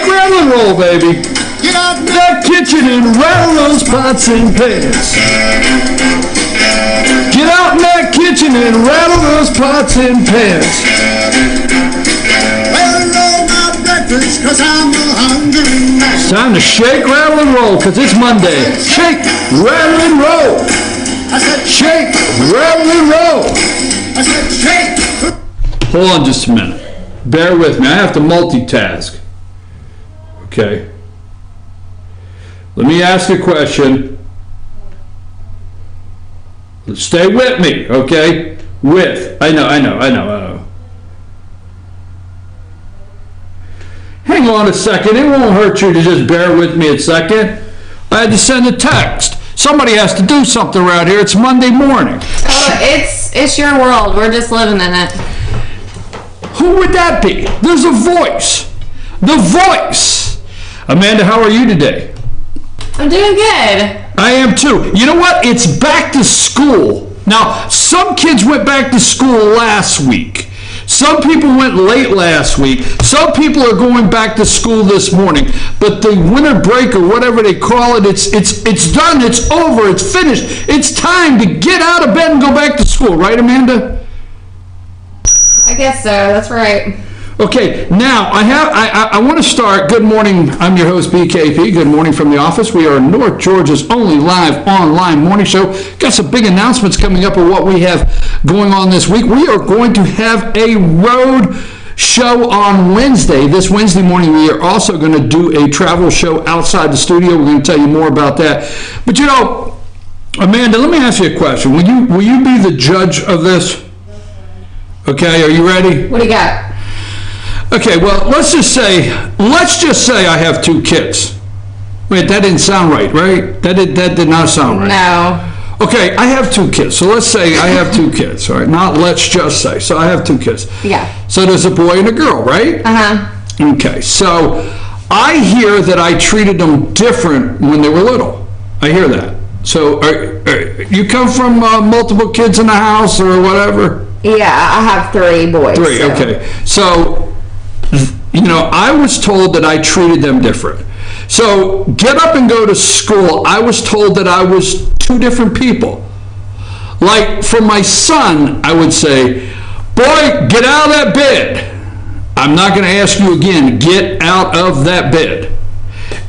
rattle, and roll, baby. Get out in that kitchen and rattle those pots and pans. Get out in that kitchen and rattle those pots and pans. Well, roll my breakfast, cause I'm a hungry man. It's time to shake, rattle, and roll, cause it's Monday. Shake, rattle, and roll. I said shake, rattle, and roll. I said shake. Hold on just a minute. Bear with me. I have to multitask. Okay. Let me ask you a question. Stay with me, okay? With. I know. Hang on a second. It won't hurt you to just bear with me a second. I had to send a text. Somebody has to do something around here. It's Monday morning. Oh, it's your world. We're just living in it. Who would that be? There's a voice. The voice. Amanda, how are you today? I'm doing good. I am too. You know what? It's back to school. Now, some kids went back to school last week. Some people went late last week. Some people are going back to school this morning. But the winter break or whatever they call it, it's done. It's over. It's finished. It's time to get out of bed and go back to school. Right, Amanda? I guess so. That's right. Okay, now I want to start. Good morning. I'm your host, BKP. Good morning from the office. We are North Georgia's only live online morning show. Got some big announcements coming up of what we have going on this week. We are going to have a road show on Wednesday. This Wednesday morning, we are also going to do a travel show outside the studio. We're going to tell you more about that. But you know, Amanda, let me ask you a question. Will you be the judge of this? Okay, are you ready? What do you got? Okay, well, let's just say I have two kids. Wait, that didn't sound right? That did not sound right. No. Okay, I have two kids. So let's say I have two kids, all right? Not let's just say. So I have two kids. Yeah. So there's a boy and a girl, right? Uh-huh. Okay, so I hear that I treated them different when they were little. I hear that. So you come from multiple kids in the house or whatever? Yeah, I have 3 boys. 3, so. Okay. So, you know, I was told that I treated them different. So, get up and go to school. I was told that I was 2 different people. Like, for my son, I would say, boy, get out of that bed. I'm not going to ask you again, get out of that bed.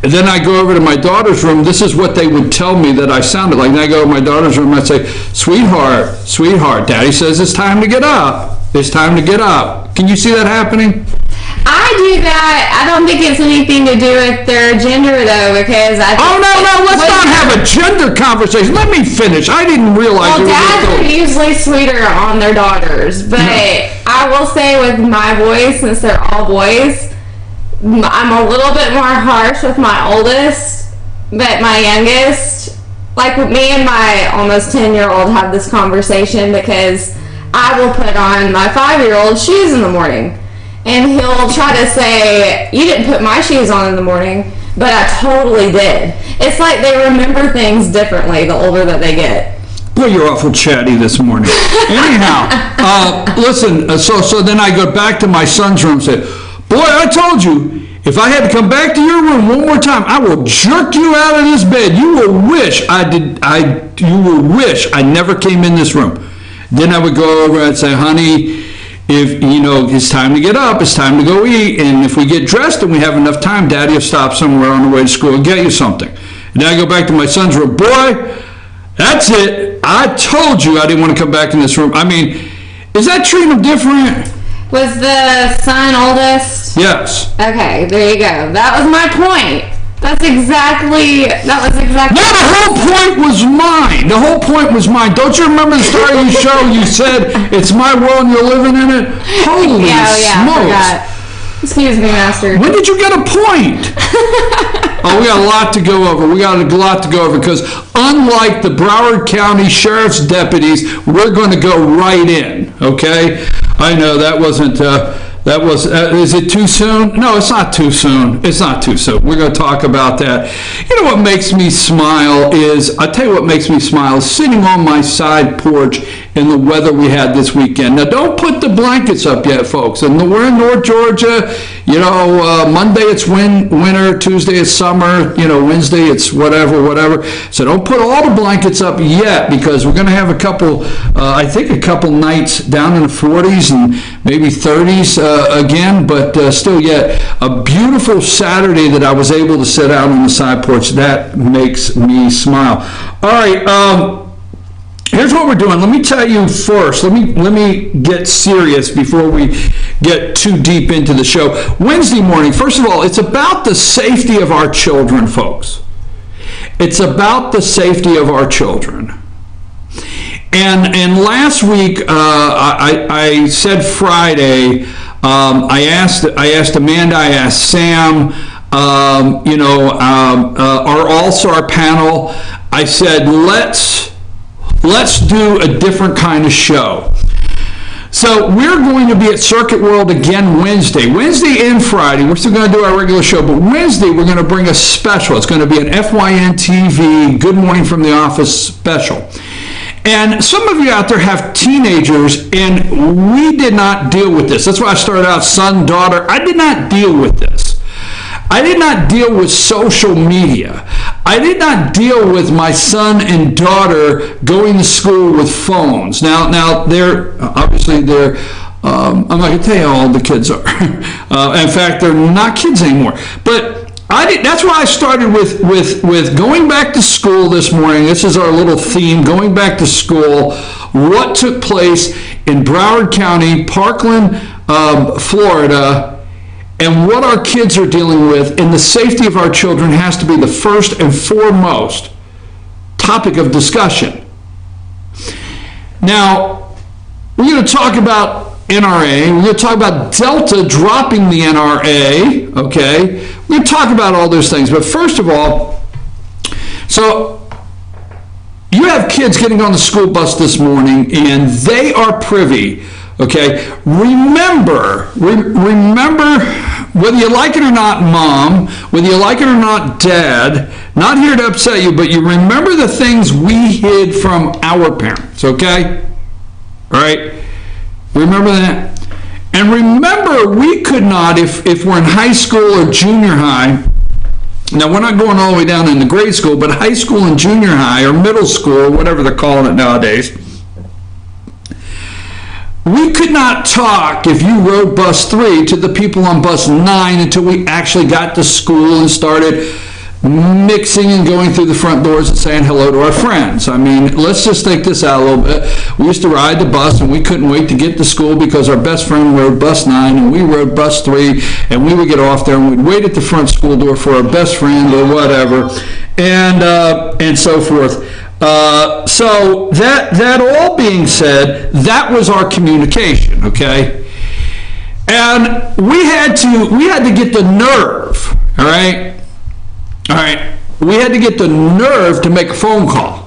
And then I go over to my daughter's room. This is what they would tell me that I sounded like. And I go to my daughter's room and I say, sweetheart, Daddy says it's time to get up. It's time to get up. Can you see that happening? I do that. I don't think it's anything to do with their gender, though, because I think... Oh, no, let's not have a gender conversation. Let me finish. I didn't realize... Well, dads are usually sweeter on their daughters, but I will say with my boys, since they're all boys... I'm a little bit more harsh with my oldest, but my youngest, like with me and my almost 10-year-old have this conversation because I will put on my 5-year-old shoes in the morning and he'll try to say, you didn't put my shoes on in the morning, but I totally did. It's like they remember things differently the older that they get. Boy, you're awful chatty this morning. Anyhow, listen, so then I go back to my son's room and say, boy, I told you, if I had to come back to your room one more time, I will jerk you out of this bed. You will wish you will wish I never came in this room. Then I would go over and say, honey, if you know it's time to get up, it's time to go eat, and if we get dressed and we have enough time, Daddy will stop somewhere on the way to school and get you something. And then I go back to my son's room. Boy, that's it. I told you I didn't want to come back in this room. I mean, is that treating them different? Was the son oldest? Yes. Okay, there you go. That was my point. That was exactly. No, the whole point was mine. The whole point was mine. Don't you remember the start of your show? You said, it's my world and you're living in it? Holy smokes. Excuse me, Master. When did you get a point? Oh, we got a lot to go over. Because unlike the Broward County Sheriff's deputies, we're going to go right in, okay? I know that wasn't, is it too soon? No, it's not too soon. It's not too soon. We're going to talk about that. You know what makes me smile is, I'll tell you what makes me smile, is sitting on my side porch in the weather we had this weekend. Now, don't put the blankets up yet, folks. And we're in North Georgia. You know, Monday it's winter, Tuesday it's summer, you know, Wednesday it's whatever. So don't put all the blankets up yet, because we're going to have a couple nights down in the 40s and maybe 30s again, but still yet a beautiful Saturday that I was able to sit out on the side porch. That makes me smile. All right, here's what we're doing. Let me tell you first. Let me get serious before we get too deep into the show. Wednesday morning, first of all, it's about the safety of our children, folks. It's about the safety of our children. And last week, I said Friday, I asked Amanda, I asked Sam, our panel, I said, let's do a different kind of show. So we're going to be at Circuit World again Wednesday and Friday. We're still going to do our regular show, but Wednesday we're going to bring a special. It's going to be an FYN TV Good Morning from the Office special. And some of you out there have teenagers, and we did not deal with this. That's why I started out son, daughter. I did not deal with this. I did not deal with social media. I did not deal with my son and daughter going to school with phones. Now they're obviously I'm not going to tell you how old the kids are. In fact, they're not kids anymore. But that's why I started with going back to school this morning. This is our little theme, going back to school. What took place in Broward County, Parkland, Florida, and what our kids are dealing with, and the safety of our children has to be the first and foremost topic of discussion. Now, we're going to talk about NRA. We're going to talk about Delta dropping the NRA, okay? We're going to talk about all those things. But first of all, so you have kids getting on the school bus this morning, and they are privy. Okay, remember, whether you like it or not, Mom, whether you like it or not, Dad, not here to upset you, but you remember the things we hid from our parents, okay? All right? Remember that? And remember, we could not, if we're in high school or junior high, now we're not going all the way down into grade school, but high school and junior high or middle school, or whatever they're calling it nowadays, we could not talk, if you rode bus 3, to the people on bus 9 until we actually got to school and started mixing and going through the front doors and saying hello to our friends. I mean, let's just think this out a little bit. We used to ride the bus, and we couldn't wait to get to school because our best friend rode bus 9 and we rode bus 3, and we would get off there and we'd wait at the front school door for our best friend or whatever, and so forth. So that all being said, that was our communication, okay? And we had to get the nerve, all right? We had to get the nerve to make a phone call.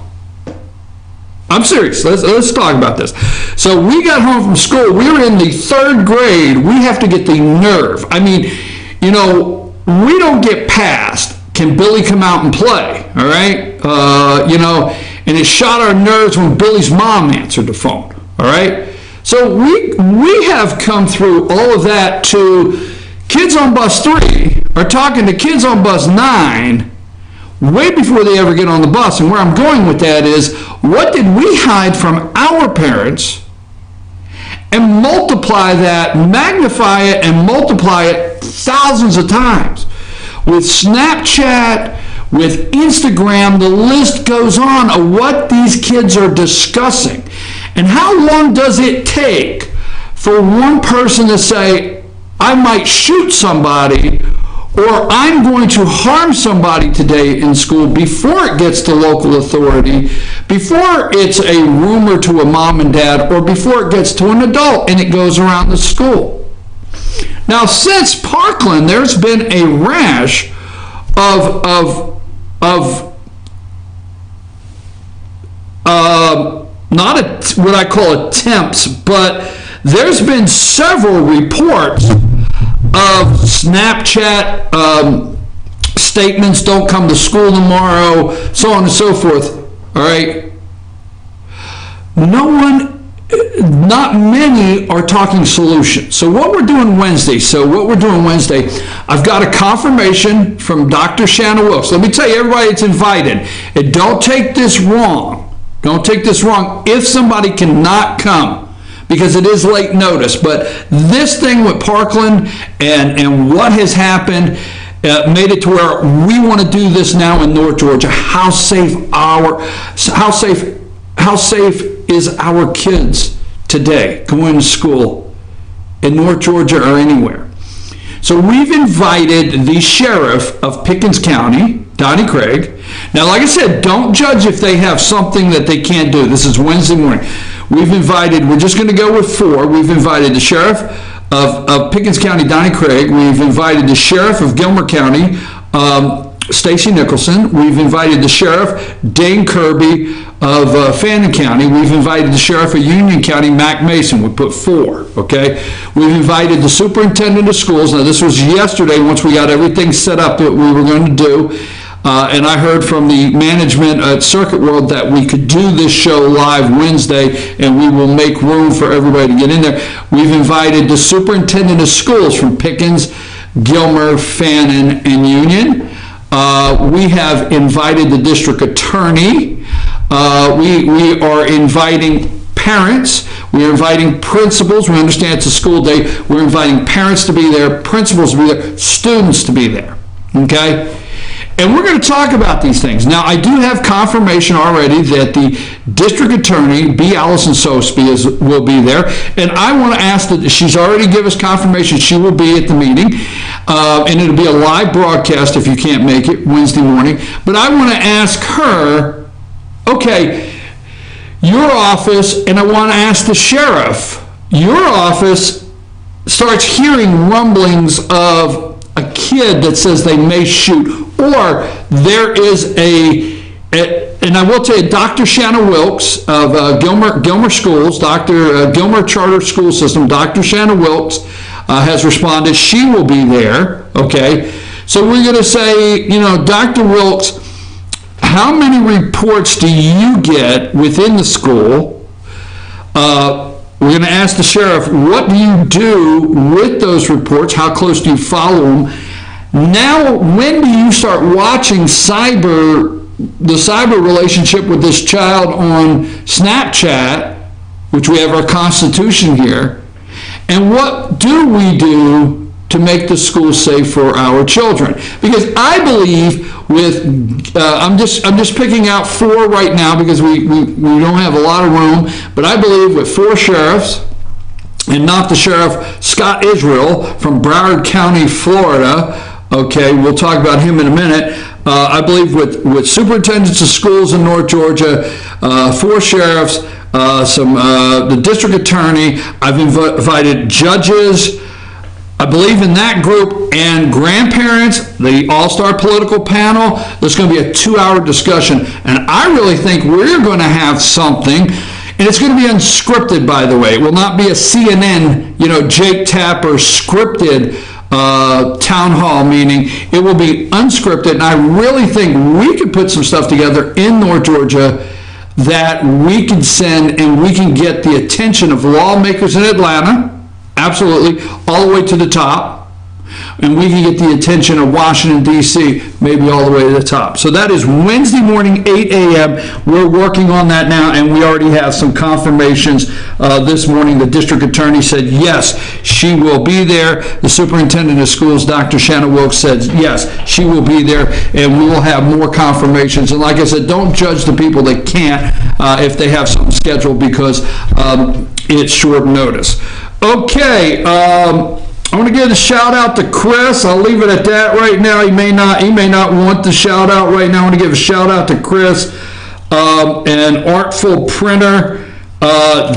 I'm serious. Let's talk about this. So we got home from school. We were in the 3rd grade. We have to get the nerve. I mean, we don't get past, can Billy come out and play, all right? And it shot our nerves when Billy's mom answered the phone, all right? So we have come through all of that to kids on bus 3 are talking to kids on bus 9 way before they ever get on the bus. And where I'm going with that is, what did we hide from our parents, and multiply that, magnify it, and multiply it thousands of times? With Snapchat, with Instagram, the list goes on of what these kids are discussing. And how long does it take for one person to say, I might shoot somebody, or I'm going to harm somebody today in school, before it gets to local authority, before it's a rumor to a mom and dad, or before it gets to an adult and it goes around the school? Now, since Parkland, there's been a rash of not what I call attempts, but there's been several reports of Snapchat statements, don't come to school tomorrow, so on and so forth, all right? No one not many are talking solutions. So what we're doing Wednesday, I've got a confirmation from Dr. Shanna Wilkes. Let me tell you, everybody, it's invited. And don't take this wrong. Don't take this wrong if somebody cannot come, because it is late notice. But this thing with Parkland and what has happened made it to where we want to do this now in North Georgia. How safe is our kids today going to school in North Georgia or anywhere? So we've invited the sheriff of Pickens County, Donnie Craig. Now, like I said, don't judge if they have something that they can't do. This is Wednesday morning. We're just going to go with 4. We've invited the sheriff of Pickens County, Donnie Craig. We've invited the sheriff of Gilmer County, Stacy Nicholson. We've invited the sheriff, Dane Kirby of Fannin County. We've invited the sheriff of Union County, Mac Mason. We put 4, okay? We've invited the superintendent of schools. Now, this was yesterday once we got everything set up that we were going to do. And I heard from the management at Circuit World that we could do this show live Wednesday, and we will make room for everybody to get in there. We've invited the superintendent of schools from Pickens, Gilmer, Fannin, and Union. We have invited the district attorney. We are inviting parents. We are inviting principals. We understand it's a school day. We're inviting parents to be there, principals to be there, students to be there. Okay? And we're going to talk about these things. Now, I do have confirmation already that the district attorney, B. Allison Sosby, will be there. And I want to ask that she's already given us confirmation she will be at the meeting. And it'll be a live broadcast if you can't make it Wednesday morning. But I want to ask her, okay, your office, and I want to ask the sheriff, your office starts hearing rumblings of a kid that says they may shoot, or there is and I will tell you, Dr. Shanna Wilkes of Gilmer Schools, Gilmer Charter School System, Dr. Shanna Wilkes has responded. She will be there, okay? So we're going to say, Dr. Wilkes, how many reports do you get within the school? We're going to ask the sheriff, what do you do with those reports? How close do you follow them? Now, when do you start watching the cyber relationship with this child on Snapchat, which we have our Constitution here, and what do we do to make the school safe for our children? Because I believe I'm just picking out 4 right now because we don't have a lot of room, but I believe with 4 sheriffs, and not the sheriff Scott Israel from Broward County, Florida. Okay, we'll talk about him in a minute. I believe with superintendents of schools in North Georgia, 4 sheriffs, the district attorney. I've invited judges. I believe in that group, and grandparents, the all-star political panel. There's going to be a 2-hour discussion, and I really think we're going to have something, and it's going to be unscripted, by the way. It will not be a CNN, Jake Tapper scripted town hall meeting. It will be unscripted, and I really think we could put some stuff together in North Georgia that we can send, and we can get the attention of lawmakers in Atlanta, absolutely, all the way to the top. And we can get the attention of Washington, D.C., maybe all the way to the top. So that is Wednesday morning, 8 a.m. We're working on that now, and we already have some confirmations. This morning, the district attorney said, yes, she will be there. The superintendent of schools, Dr. Shanna Wilkes, said, yes, she will be there, and we will have more confirmations. And like I said, don't judge the people that can't if they have something scheduled, because it's short notice. Okay, I want to give a shout out to Chris. I'll leave it at that right now. He may not want the shout out right now. I want to give a shout out to Chris, an Artful Printer.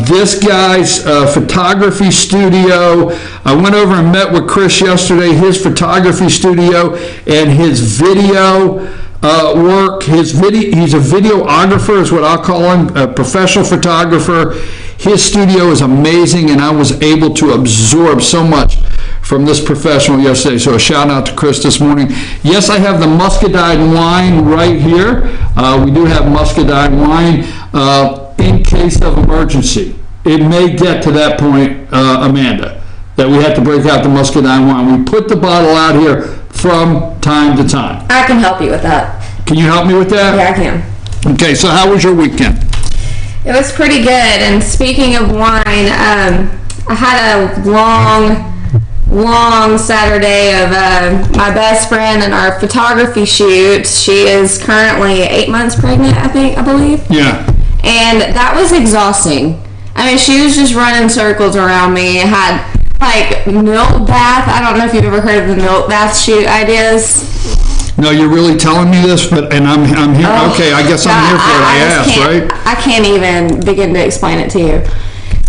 This guy's photography studio. I went over and met with Chris yesterday. His photography studio and his video work. He's a videographer, is what I'll call him, a professional photographer. His studio is amazing, and I was able to absorb so much from this professional yesterday. So a shout out to Chris this morning. Yes, I have the muscadine wine right here. We do have muscadine wine in case of emergency. it may get to that point, Amanda, that we have to break out the muscadine wine. We put the bottle out here from time to time. I can help you with that. Can you help me with that? Yeah, I can. Okay, so how was your weekend? It was pretty good. And speaking of wine, I had a long Saturday of my best friend and our photography shoot. She is currently 8 months pregnant, I believe. Yeah. And that was exhausting. I mean, she was just running circles around me. Had like milk bath. I don't know if you've ever heard of the milk bath shoot ideas. No, you're really telling me this, and I'm here. Oh, okay, I guess I'm here for it. I asked, right? I can't even begin to explain it to you.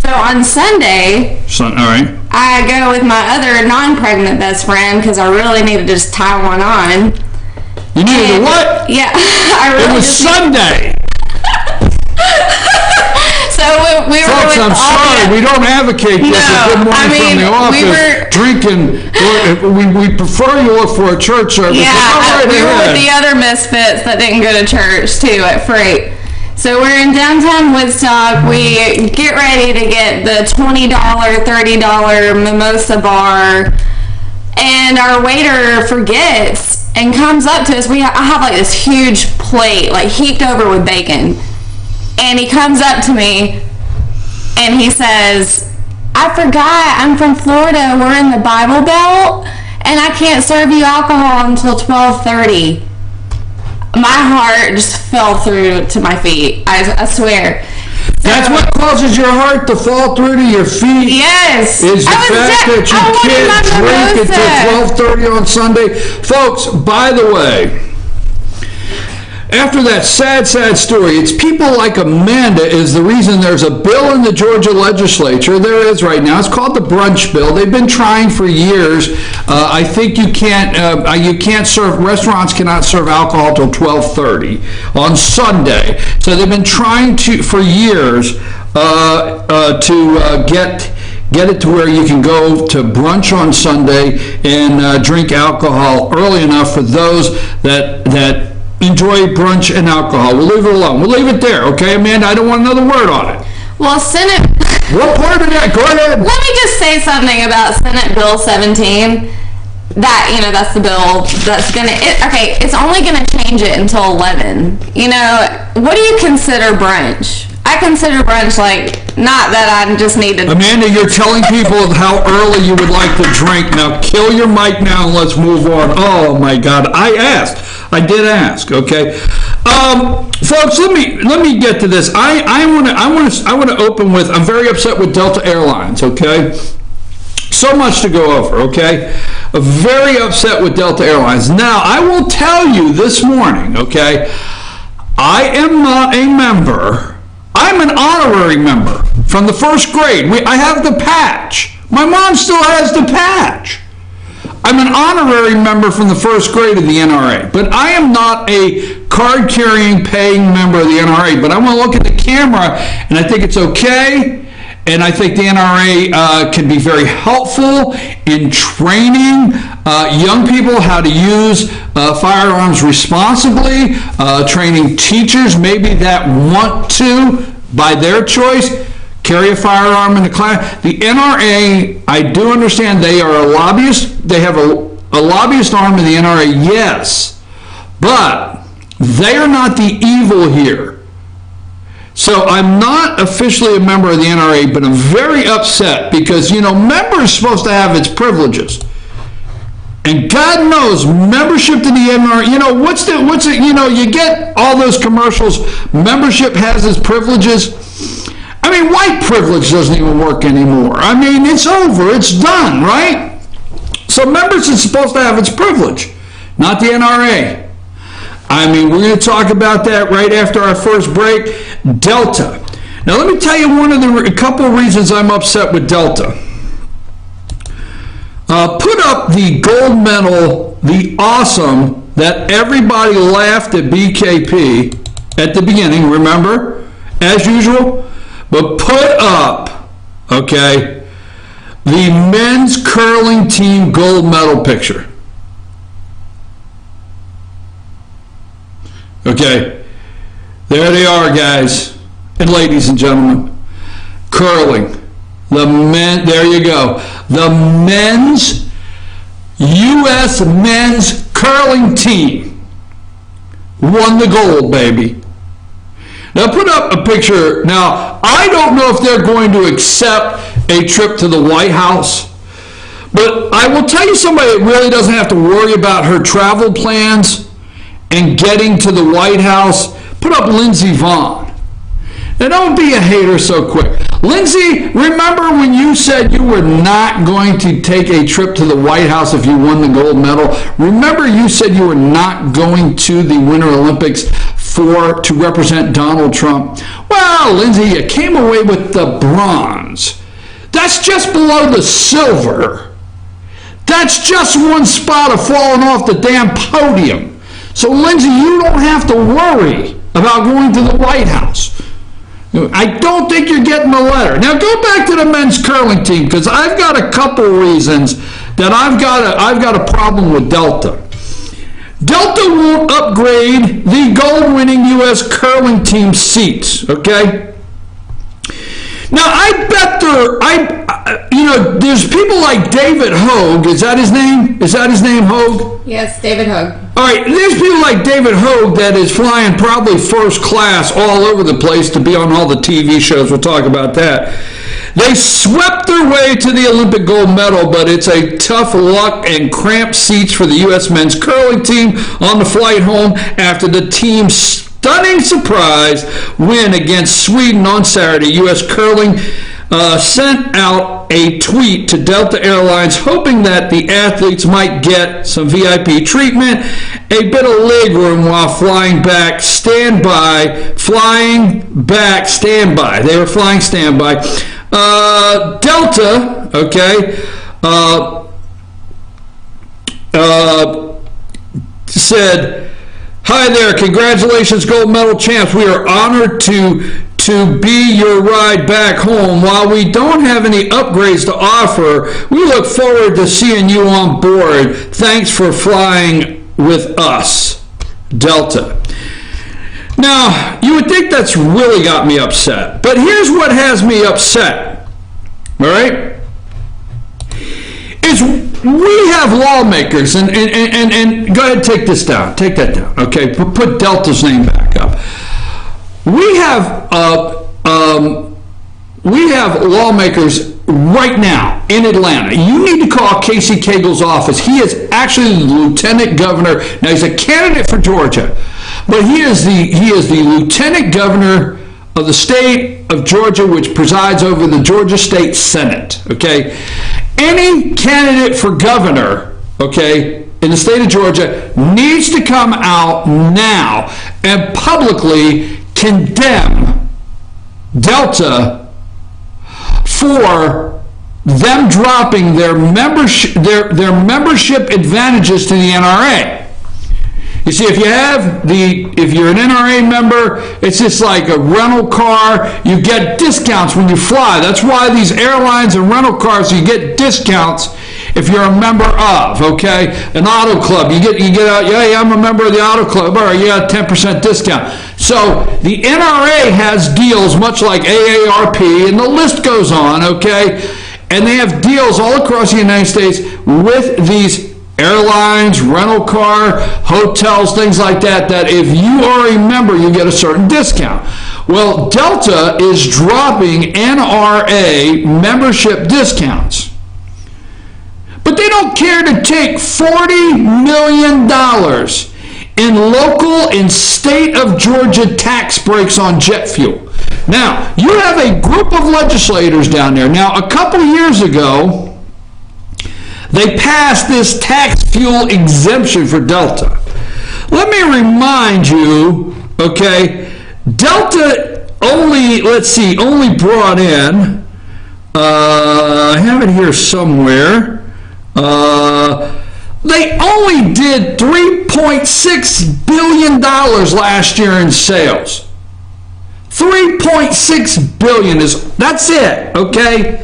So on Sunday, All right. I go with my other non-pregnant best friend because I really needed to just tie one on. You needed a what? Yeah, I really It was Sunday. So we were Folks, with I'm sorry. We don't advocate this. No, Good morning from the office. Drinking. We prefer you look for a church service. Yeah, we were with the other misfits that didn't go to church too at Freight. So we're in downtown Woodstock. We get ready to get the $20, $30 mimosa bar, and our waiter forgets and comes up to us. I have like this huge plate, like heaped over with bacon. And he comes up to me and he says, I forgot, I'm from Florida, we're in the Bible Belt, and I can't serve you alcohol until 12:30. My heart just fell through to my feet, I swear. That's what causes your heart to fall through to your feet. Yes. Is the fact that you can't drink until 12:30 on Sunday. Folks, by the way, after that sad story, it's people like Amanda is the reason there's a bill in the Georgia legislature. There is right now. It's called the brunch bill. They've been trying for years. I think you can't serve, restaurants cannot serve alcohol till 12:30 on Sunday. So they've been trying for years to get it to where you can go to brunch on Sunday and drink alcohol early enough for those that enjoy brunch and alcohol. We'll leave it alone. We'll leave it there, okay, Amanda? I don't want another word on it. Well, Senate... What part of that? Go ahead. Let me just say something about Senate Bill 17. That's the bill that's it's only gonna change it until 11. What do you consider brunch? I consider brunch not that I just need to... Amanda, you're telling people how early you would like to drink. Now, kill your mic now and let's move on. Oh, my God. I did ask, okay? Folks, let me get to this. I want to open with, I'm very upset with Delta Airlines, okay? So much to go over, okay? Very upset with Delta Airlines. Now, I will tell you this morning, okay? I am not a member. I'm an honorary member from the first grade. I have the patch. My mom still has the patch. I'm an honorary member from the first grade of the NRA, but I am not a card-carrying, paying member of the NRA. But I want to look at the camera, and I think it's okay, and I think the NRA can be very helpful in training young people how to use firearms responsibly, training teachers maybe that want to, by their choice, carry a firearm in the class. The NRA, I do understand they are a lobbyist. They have a lobbyist arm of the NRA, yes. But they are not the evil here. So I'm not officially a member of the NRA, but I'm very upset because, member is supposed to have its privileges. And God knows, membership to the NRA, you get all those commercials, membership has its privileges. I mean, white privilege doesn't even work anymore. I mean, it's over, it's done, right? So members is supposed to have its privilege, not the NRA. I mean, we're going to talk about that right after our first break. Delta. Now, let me tell you a couple of reasons I'm upset with Delta. Put up the gold medal, the awesome, that everybody laughed at BKP at the beginning, remember? As usual. But put up, okay, the men's curling team gold medal picture. Okay, there they are, guys and ladies and gentlemen. Curling. There you go. The U.S. men's curling team won the gold, baby. Now put up a picture. Now, I don't know if they're going to accept a trip to the White House, but I will tell you somebody that really doesn't have to worry about her travel plans and getting to the White House. Put up Lindsey Vonn. Now don't be a hater so quick. Lindsey, remember when you said you were not going to take a trip to the White House if you won the gold medal? Remember you said you were not going to the Winter Olympics to represent Donald Trump? Well, Lindsey, you came away with the bronze. That's just below the silver. That's just one spot of falling off the damn podium. So, Lindsey, you don't have to worry about going to the White House. I don't think you're getting the letter. Now, go back to the men's curling team, because I've got a couple reasons that I've got a problem with Delta. Delta won't upgrade the gold-winning U.S. curling team seats, okay? Now, I bet there's people like David Hogue. Is that his name? Is that his name, Hogue? Yes, David Hogue. All right, there's people like David Hogue that is flying probably first class all over the place to be on all the TV shows. We'll talk about that. They swept their way to the Olympic gold medal, but it's a tough luck and cramped seats for the U.S. men's curling team on the flight home after the team's stunning surprise win against Sweden on Saturday. U.S. curling sent out a tweet to Delta Airlines hoping that the athletes might get some VIP treatment, a bit of leg room while flying back standby. They were flying standby. Delta, okay, said, "Hi there, congratulations, gold medal champs. We are honored to be your ride back home. While we don't have any upgrades to offer, we look forward to seeing you on board. Thanks for flying with us, Delta." Now, you would think that's really got me upset, but here's what has me upset, all right? Is we have lawmakers, and go ahead, take this down, take that down, okay? Put Delta's name back up. We have lawmakers right now in Atlanta. You need to call Casey Cagle's office. He is actually the lieutenant governor. Now he's a candidate for Georgia, but he is the lieutenant governor of the state of Georgia, which presides over the Georgia State Senate. Okay, any candidate for governor, okay, in the state of Georgia needs to come out now and publicly condemn Delta for them dropping their membership advantages to the NRA. You see, if you're an NRA member, it's just like a rental car. You get discounts when you fly. That's why these airlines and rental cars, you get discounts if you're a member of, okay? An auto club, you get out, yeah, I'm a member of the auto club, all right, you got a 10% discount. So the NRA has deals much like AARP, and the list goes on, okay? And they have deals all across the United States with these airlines, rental car, hotels, things like that, that if you are a member, you get a certain discount. Well, Delta is dropping NRA membership discounts. But they don't care to take $40 million in local and state of Georgia tax breaks on jet fuel. Now, you have a group of legislators down there. Now, a couple years ago, they passed this tax fuel exemption for Delta. Let me remind you, okay, Delta only brought in, I have it here somewhere, they only did $3.6 billion last year in sales. $3.6 billion that's it, okay?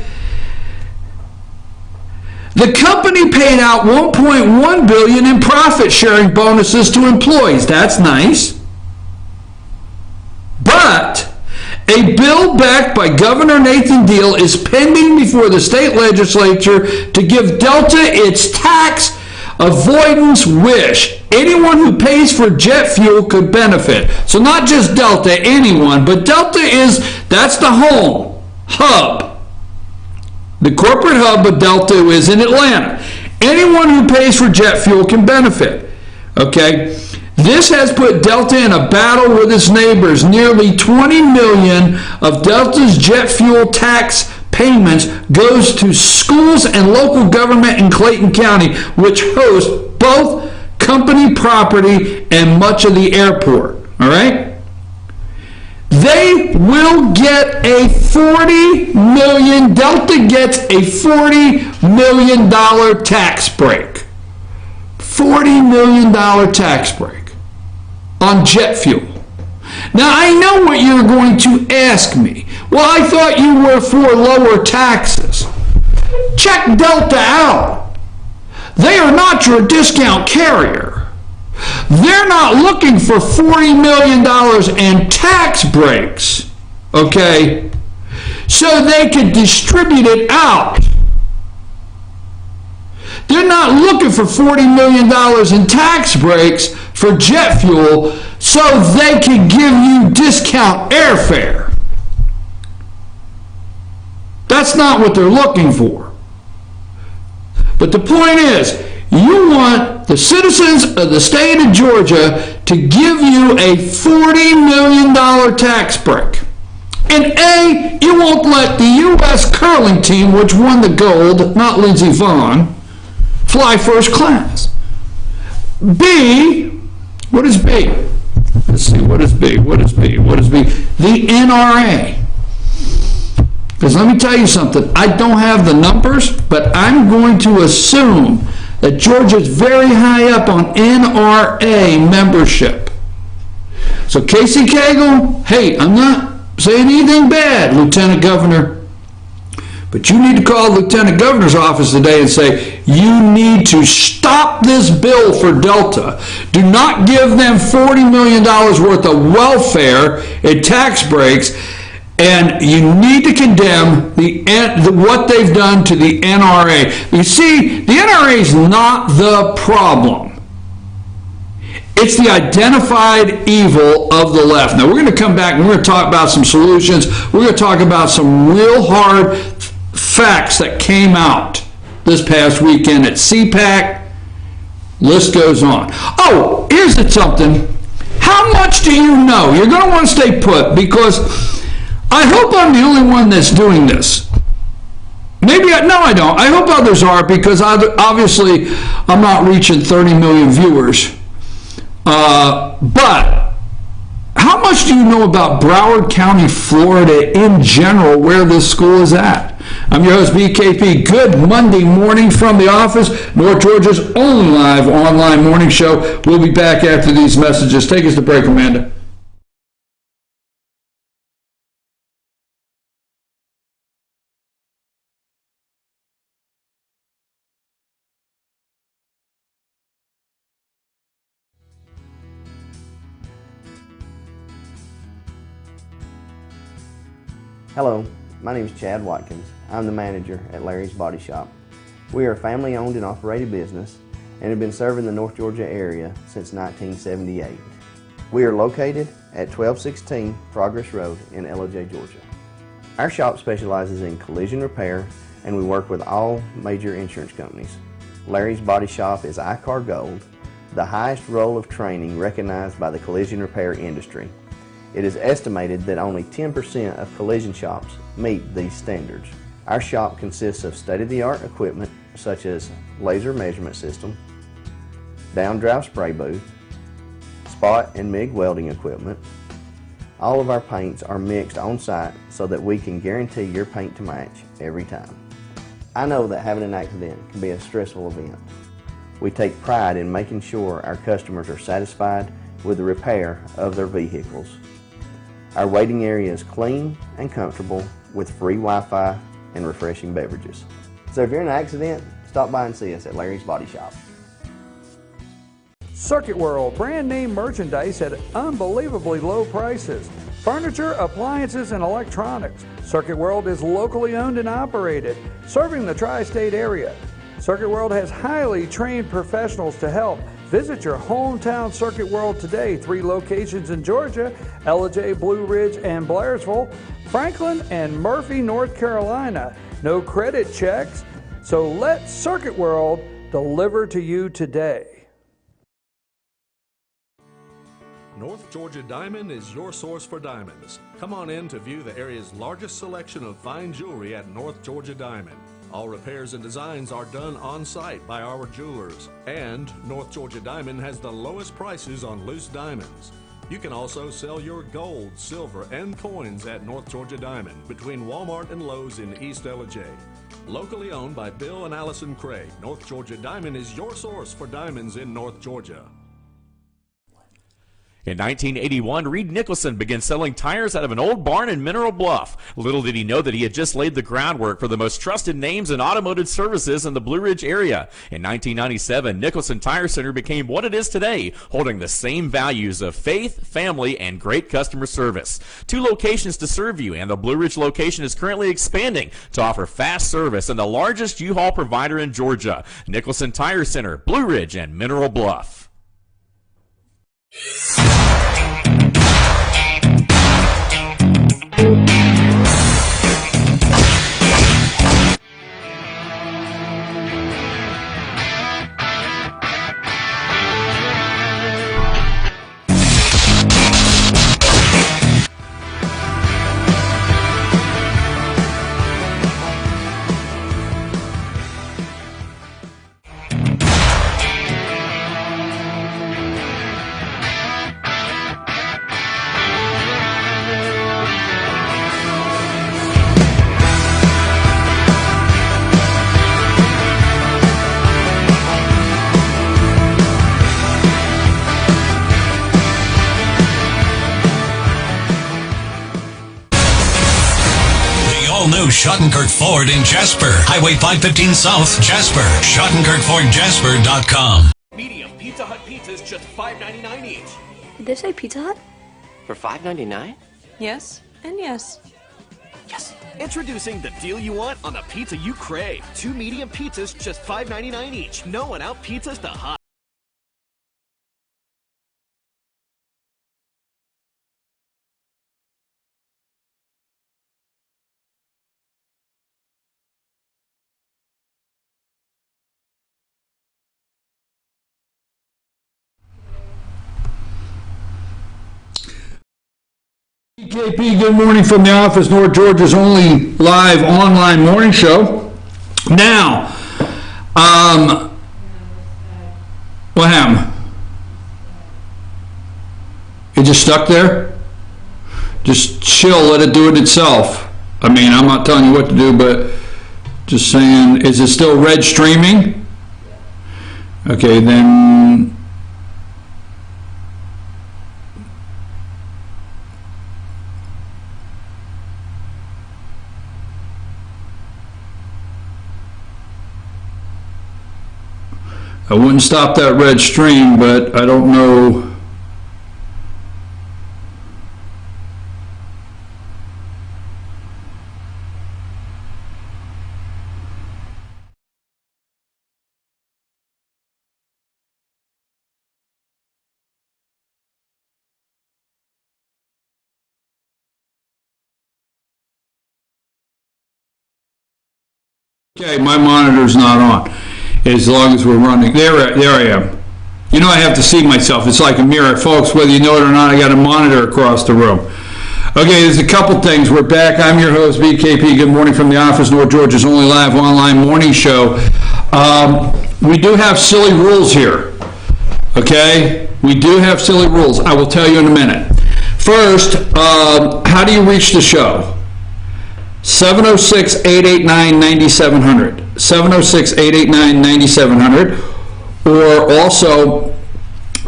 The company paid out $1.1 billion in profit-sharing bonuses to employees. That's nice. But A bill backed by Governor Nathan Deal is pending before the state legislature to give Delta its tax avoidance wish. Anyone who pays for jet fuel could benefit. So not just Delta, anyone, but Delta that's the home hub. The corporate hub of Delta is in Atlanta. Anyone who pays for jet fuel can benefit. Okay? This has put Delta in a battle with its neighbors. Nearly $20 million of Delta's jet fuel tax payments goes to schools and local government in Clayton County, which hosts both company property and much of the airport. All right? They will get a $40 million, Delta gets a $40 million tax break. $40 million tax break on jet fuel. Now, I know what you're going to ask me. Well, I thought you were for lower taxes. Check Delta out. They are not your discount carrier. They're not looking for $40 million in tax breaks, okay, so they can distribute it out. They're not looking for $40 million in tax breaks for jet fuel so they can give you discount airfare. That's not what they're looking for. But the point is, you want the citizens of the state of Georgia to give you a $40 million tax break. And A, you won't let the U.S. curling team, which won the gold, not Lindsey Vonn, fly first class. B, what is B? Let's see, what is B? What is B? What is B? The NRA. Because let me tell you something, I don't have the numbers, but I'm going to assume that Georgia's very high up on NRA membership. So Casey Cagle, hey, I'm not saying anything bad, Lieutenant Governor, but you need to call the Lieutenant Governor's office today and say, you need to stop this bill for Delta. Do not give them $40 million worth of welfare and tax breaks, and you need to condemn what they've done to the NRA. You see, the NRA is not the problem. It's the identified evil of the left. Now, we're going to come back and we're going to talk about some solutions. We're going to talk about some real hard facts that came out this past weekend at CPAC. List goes on. Oh, here's something. How much do you know? You're going to want to stay put, because I hope I'm the only one that's doing this. Maybe, no, I don't. I hope others are, because obviously I'm not reaching 30 million viewers. But how much do you know about Broward County, Florida in general, where this school is at? I'm your host, BKP. Good Monday morning from the office, North Georgia's only live online morning show. We'll be back after these messages. Take us to break, Amanda. Hello, my name is Chad Watkins. I'm the manager at Larry's Body Shop. We are a family-owned and operated business and have been serving the North Georgia area since 1978. We are located at 1216 Progress Road in LOJ, Georgia. Our shop specializes in collision repair, and we work with all major insurance companies. Larry's Body Shop is ICAR Gold, the highest role of training recognized by the collision repair industry. It is estimated that only 10% of collision shops meet these standards. Our shop consists of state-of-the-art equipment such as laser measurement system, down-drive spray booth, spot and MIG welding equipment. All of our paints are mixed on-site so that we can guarantee your paint to match every time. I know that having an accident can be a stressful event. We take pride in making sure our customers are satisfied with the repair of their vehicles. Our waiting area is clean and comfortable with free Wi-Fi and refreshing beverages. So if you're in an accident, stop by and see us at Larry's Body Shop. Circuit World, brand name merchandise at unbelievably low prices. furniture, appliances, and electronics. Circuit World is locally owned and operated, serving the tri-state area. Circuit World has highly trained professionals to help. Visit your hometown Circuit World today. 3 locations in Georgia: Ellijay, Blue Ridge, and Blairsville, Franklin, and Murphy, North Carolina. No credit checks, so let Circuit World deliver to you today. North Georgia Diamond is your source for diamonds. Come on in to view the area's largest selection of fine jewelry at North Georgia Diamond. All repairs and designs are done on site by our jewelers. And North Georgia Diamond has the lowest prices on loose diamonds. You can also sell your gold, silver, and coins at North Georgia Diamond between Walmart and Lowe's in East Ellijay. Locally owned by Bill and Allison Craig, North Georgia Diamond is your source for diamonds in North Georgia. In 1981, Reed Nicholson began selling tires out of an old barn in Mineral Bluff. Little did he know that he had just laid the groundwork for the most trusted names in automotive services in the Blue Ridge area. In 1997, Nicholson Tire Center became what it is today, holding the same values of faith, family, and great customer service. 2 locations to serve you, and the Blue Ridge location is currently expanding to offer fast service and the largest U-Haul provider in Georgia. Nicholson Tire Center, Blue Ridge, and Mineral Bluff. All-new Schottenkirk Ford in Jasper. Highway 515 South, Jasper. SchottenkirkFordJasper.com. Medium Pizza Hut pizzas, just $5.99 each. Did they say Pizza Hut? For $5.99? Yes, and yes. Yes. Introducing the deal you want on the pizza you crave. 2 medium pizzas, just $5.99 each. No one out pizzas the hot. BKP, good morning from the office, North Georgia's only live online morning show. Now, what happened? It just stuck there? Just chill, let it do it itself. I mean, I'm not telling you what to do, but just saying, is it still red streaming? Okay, then... I wouldn't stop that red stream, but I don't know. Okay, my monitor's not on. As long as we're running. There I am. You know I have to see myself. It's like a mirror. Folks, whether you know it or not, I got a monitor across the room. Okay, there's a couple things. We're back. I'm your host, BKP. Good morning from the office, North Georgia's only live online morning show. We do have silly rules here. Okay? We do have silly rules. I will tell you in a minute. First, how do you reach the show? 706-889-9700. 706-889-9700, or also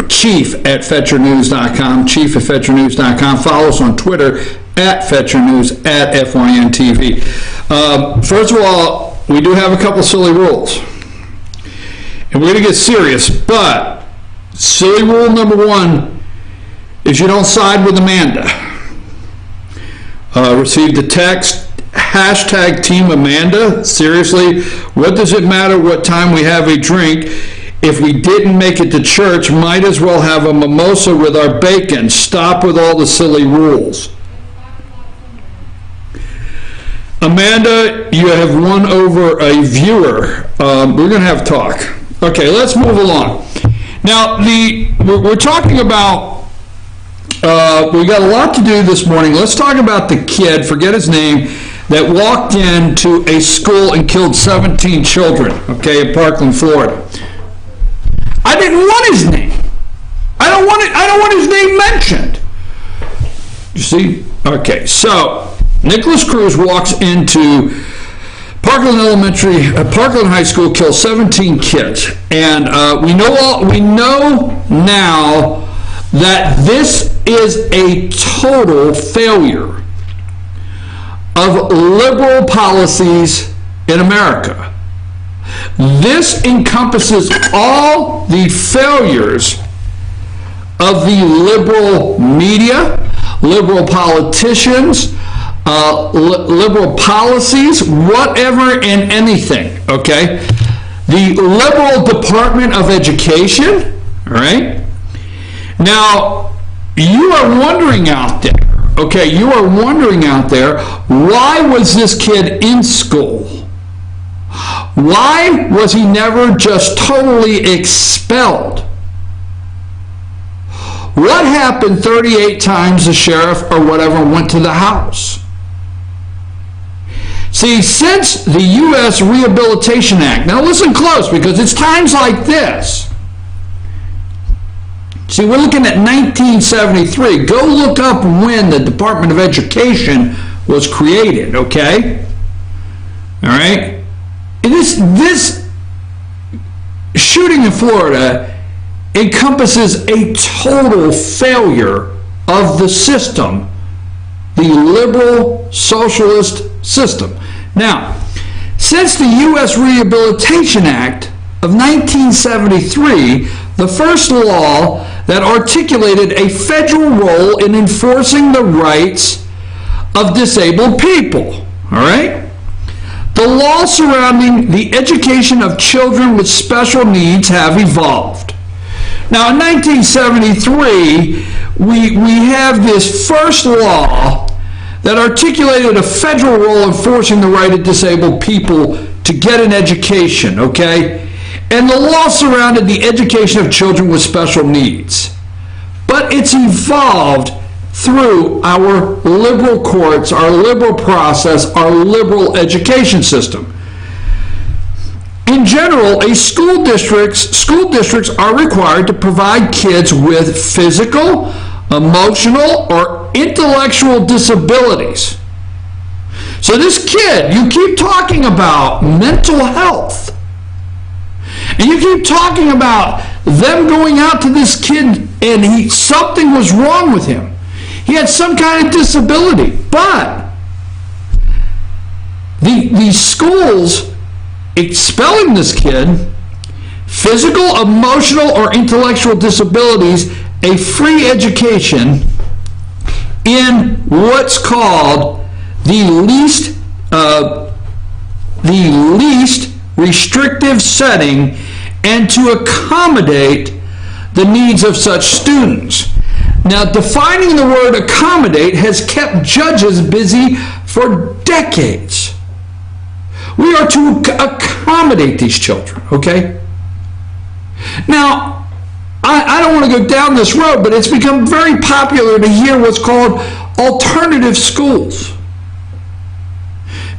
chief@fetchernews.com, chief@fetchernews.com. Follow us on Twitter @FetcherNews, @FYNTV. First of all, we do have a couple silly rules, and we're going to get serious, but silly rule number 1 is you don't side with Amanda. Received a text, hashtag Team Amanda. Seriously, what does it matter what time we have a drink? If we didn't make it to church, might as well have a mimosa with our bacon. Stop with all the silly rules. Amanda, you have won over a viewer. We're going to have talk. Okay, let's move along. Now, we're talking about, we got a lot to do this morning. Let's talk about the kid, forget his name, that walked into a school and killed 17 children, okay, in Parkland, Florida. I didn't want his name. I don't want his name mentioned. You see? Okay, so Nicholas Cruz walks into Parkland High School, kills 17 kids, and we know now that this is a total failure of liberal policies in America. This encompasses all the failures of the liberal media, liberal politicians, liberal policies, whatever and anything, okay? The liberal Department of Education, all right? Now, you are wondering out there, okay, why was this kid in school? Why was he never just totally expelled? What happened 38 times the sheriff or whatever went to the house? See, since the U.S. Rehabilitation Act, now listen close because it's times like this. See, we're looking at 1973. Go look up when the Department of Education was created, okay? All right? And this shooting in Florida encompasses a total failure of the system, the liberal socialist system. Now, since the U.S. Rehabilitation Act of 1973, the first law that articulated a federal role in enforcing the rights of disabled people, all right? The laws surrounding the education of children with special needs have evolved. Now, in 1973, we have this first law that articulated a federal role enforcing the right of disabled people to get an education, okay? And the law surrounded the education of children with special needs. But it's evolved through our liberal courts, our liberal process, our liberal education system. In general, school districts are required to provide kids with physical, emotional, or intellectual disabilities. So this kid, you keep talking about mental health, and you keep talking about them going out to this kid and something was wrong with him. He had some kind of disability, but the schools expelling this kid, physical, emotional, or intellectual disabilities, a free education in what's called the least restrictive setting and to accommodate the needs of such students. Now, defining the word accommodate has kept judges busy for decades. We are to accommodate these children, okay? Now, I don't want to go down this road, but it's become very popular to hear what's called alternative schools.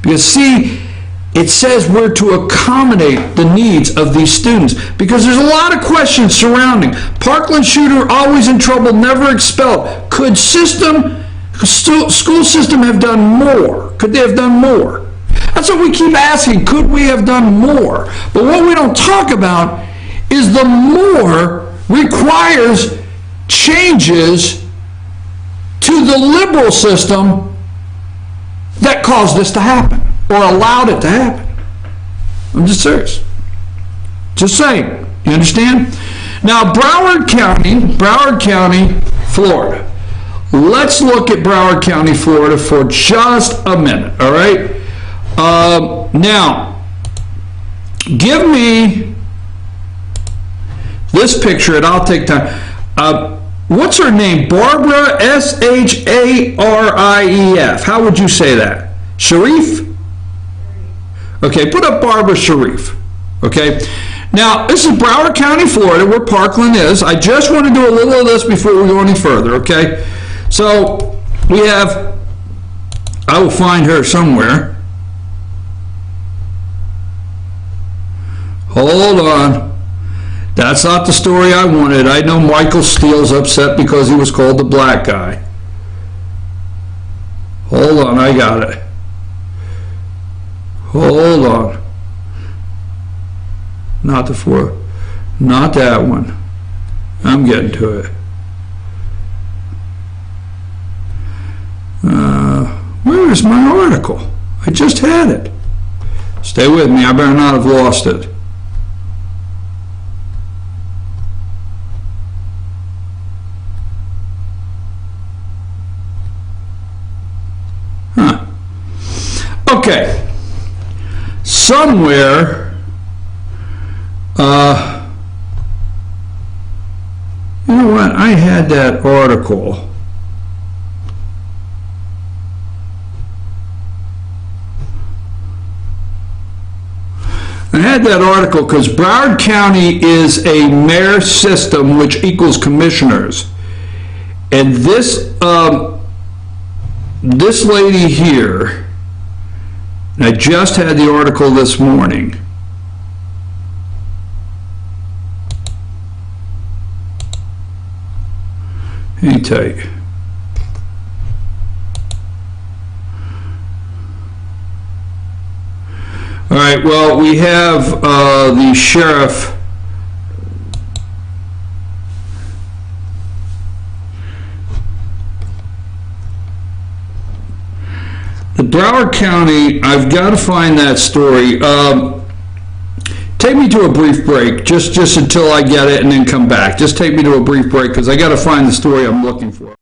Because, see, it says we're to accommodate the needs of these students because there's a lot of questions surrounding. Parkland shooter, always in trouble, never expelled. Could school system have done more? Could they have done more? That's what we keep asking. Could we have done more? But what we don't talk about is the more requires changes to the liberal system that caused this to happen or allowed it to happen. I'm just serious. Just saying. You understand? Now, Broward County, Florida. let's look at Broward County, Florida for just a minute, all right? Now, give me this picture, and I'll take time. What's her name? Barbara, Sharrief. How would you say that? Sharif? Okay, put up Barbara Sharif. Okay? Now, this is Broward County, Florida, where Parkland is. I just want to do a little of this before we go any further, okay? So, we have, I will find her somewhere. Hold on. That's not the story I wanted. I know Michael Steele's upset because he was called the black guy. Hold on, I got it. Hold on. Not the four. Not that one. I'm getting to it. Where is my article? I just had it. Stay with me. I better not have lost it. Okay, somewhere, you know what, I had that article. I had that article because Broward County is a mayor system which equals commissioners. And this lady here, I just had the article this morning. Hang tight. All right, well, we have the sheriff. The Broward County, I've got to find that story. Take me to a brief break, just until I get it, and then come back. Just take me to a brief break, because I got to find the story I'm looking for.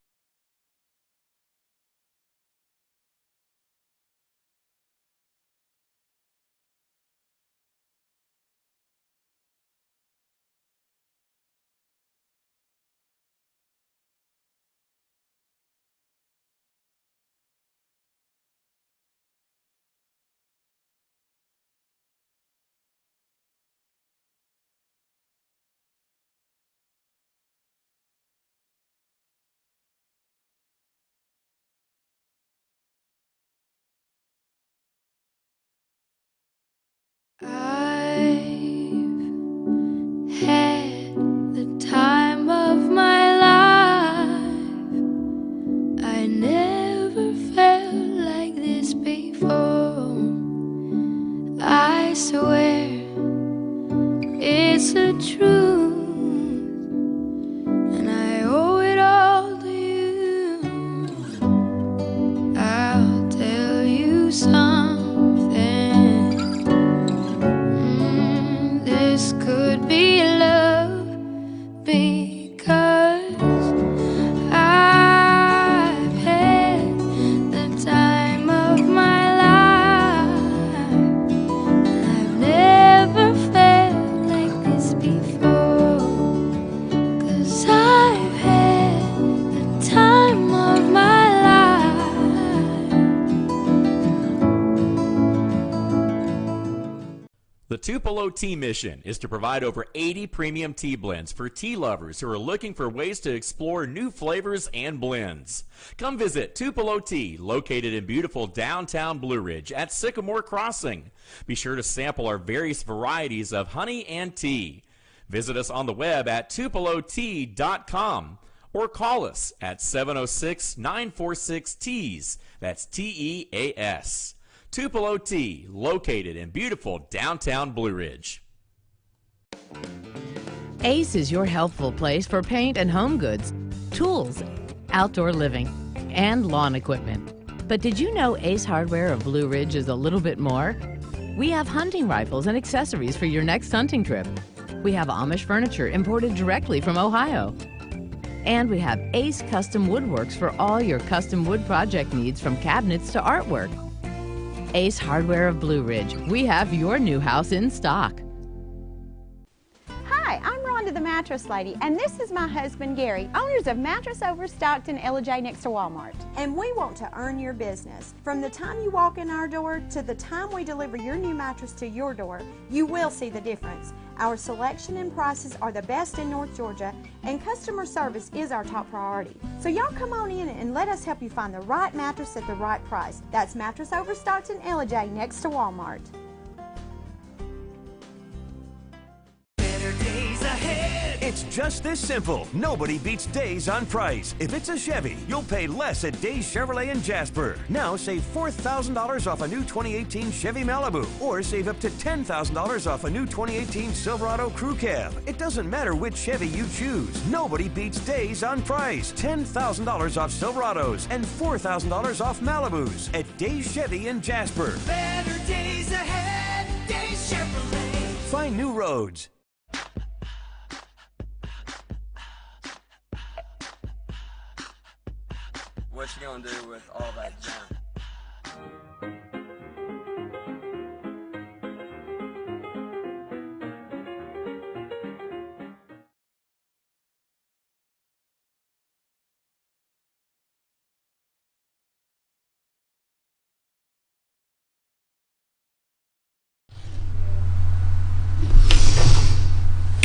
The Tupelo Tea mission is to provide over 80 premium tea blends for tea lovers who are looking for ways to explore new flavors and blends. Come visit Tupelo Tea, located in beautiful downtown Blue Ridge at Sycamore Crossing. Be sure to sample our various varieties of honey and tea. Visit us on the web at tupelotea.com or call us at 706-946-TEAS. That's T-E-A-S. Tupelo Tea, located in beautiful downtown Blue Ridge. Ace is your healthful place for paint and home goods, tools, outdoor living, and lawn equipment. But did you know Ace Hardware of Blue Ridge is a little bit more? We have hunting rifles and accessories for your next hunting trip. We have Amish furniture imported directly from Ohio. And we have Ace Custom Woodworks for all your custom wood project needs, from cabinets to artwork. Ace Hardware of Blue Ridge. We have your new house in stock. Hi, I'm Rhonda the Mattress Lady, and this is my husband Gary, owners of Mattress Overstocked in LJ next to Walmart. And we want to earn your business. From the time you walk in our door to the time we deliver your new mattress to your door, you will see the difference. Our selection and prices are the best in North Georgia, and customer service is our top priority. So y'all come on in and let us help you find the right mattress at the right price. That's Mattress Overstocked in LJ next to Walmart. It's just this simple. Nobody beats Days on price. If it's a Chevy, you'll pay less at Days Chevrolet in Jasper. Now save $4,000 off a new 2018 Chevy Malibu, or save up to $10,000 off a new 2018 Silverado Crew Cab. It doesn't matter which Chevy you choose. Nobody beats Days on price. $10,000 off Silverados and $4,000 off Malibus at Days Chevy in Jasper. Better days ahead, Days Chevrolet. Find new roads. What you gonna do with all that junk?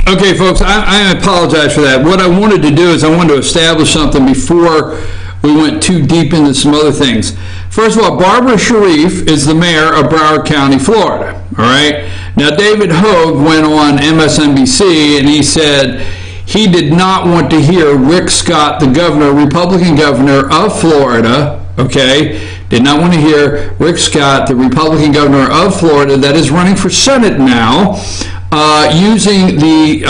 Okay, folks, I apologize for that. What I wanted to do is I wanted to establish something before we went too deep into some other things. First of all, Barbara Sharif is the mayor of Broward County, Florida. All right. Now, David Hogue went on MSNBC and he said he did not want to hear Rick Scott, the governor, Republican governor of Florida, okay, did not want to hear Rick Scott, the Republican governor of Florida that is running for Senate now, using the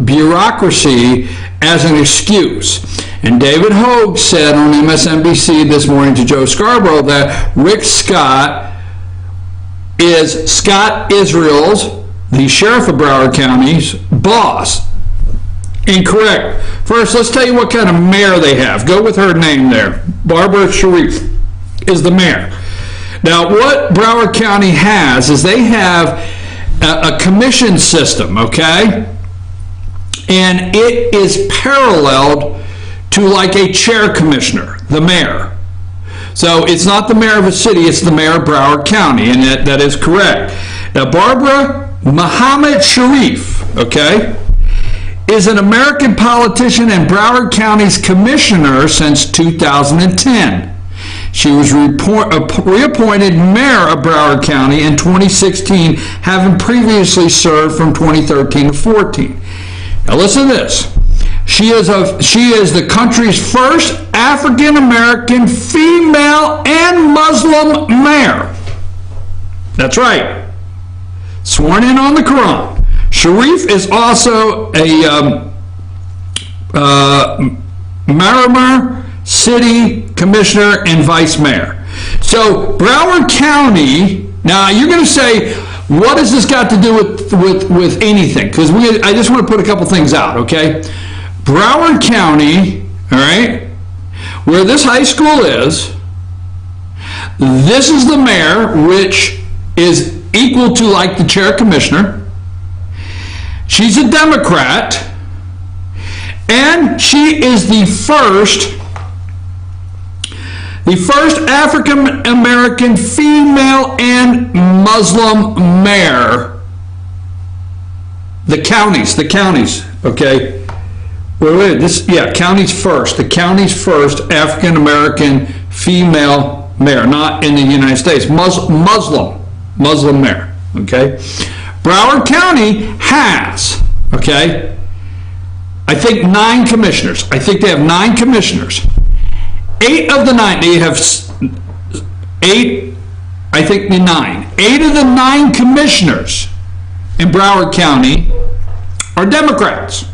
bureaucracy as an excuse. And David Hogue said on MSNBC this morning to Joe Scarborough that Rick Scott is Scott Israel's, the sheriff of Broward County's, boss. Incorrect. First, let's tell you what kind of mayor they have. Go with her name there. Barbara Sharif is the mayor. Now, what Broward County has is they have a commission system, okay? And it is paralleled to like a chair commissioner, the mayor. So it's not the mayor of a city, it's the mayor of Broward County, and that is correct. Now, Barbara Muhammad Sharif, okay, is an American politician and Broward County's commissioner since 2010. She was reappointed mayor of Broward County in 2016, having previously served from 2013 to 14. Now listen to this. She is the country's first African American female and Muslim mayor. That's right. Sworn in on the Quran. Sharif is also a Miramar City Commissioner and Vice Mayor. So Broward County, now you're going to say, what has this got to do with anything? Because I just want to put a couple things out, okay? Broward County, all right, where this high school is, this is the mayor, which is equal to like the chair commissioner. She's a Democrat, and she is the first African American female and Muslim mayor. The counties, okay. Counties first. The county's first African American female mayor, not in the United States. Muslim mayor. Okay. Broward County has, okay, I think 9 commissioners. I think they have 9 commissioners. 8 of the 9, they have 8, I think the 9. 8 of the 9 commissioners in Broward County are Democrats.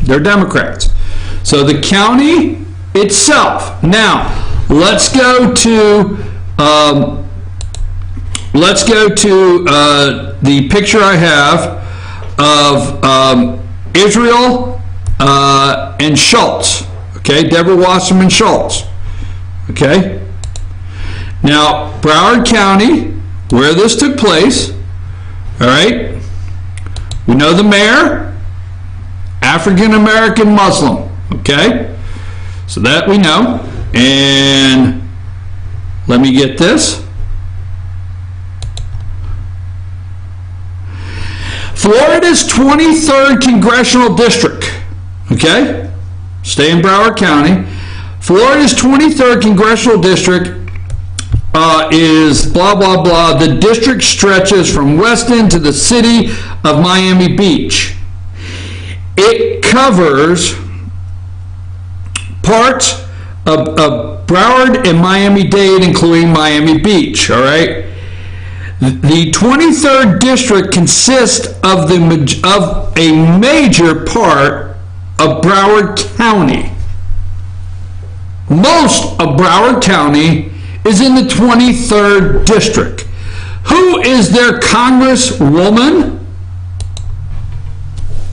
They're Democrats. So the county itself. Now, let's go to the picture I have of Israel and Schultz. Okay, Deborah Wasserman Schultz. Okay. Now, Broward County, where this took place, all right, we know the mayor, African American Muslim. Okay, so that we know. And let me get this. Florida's 23rd Congressional District, okay? Stay in Broward County. Florida's 23rd Congressional District is blah, blah, blah. The district stretches from Weston to the city of Miami Beach. It covers parts of Broward and Miami-Dade, including Miami Beach, all right? The 23rd district consists of a major part of Broward County. Most of Broward County is in the 23rd district. Who is their congresswoman?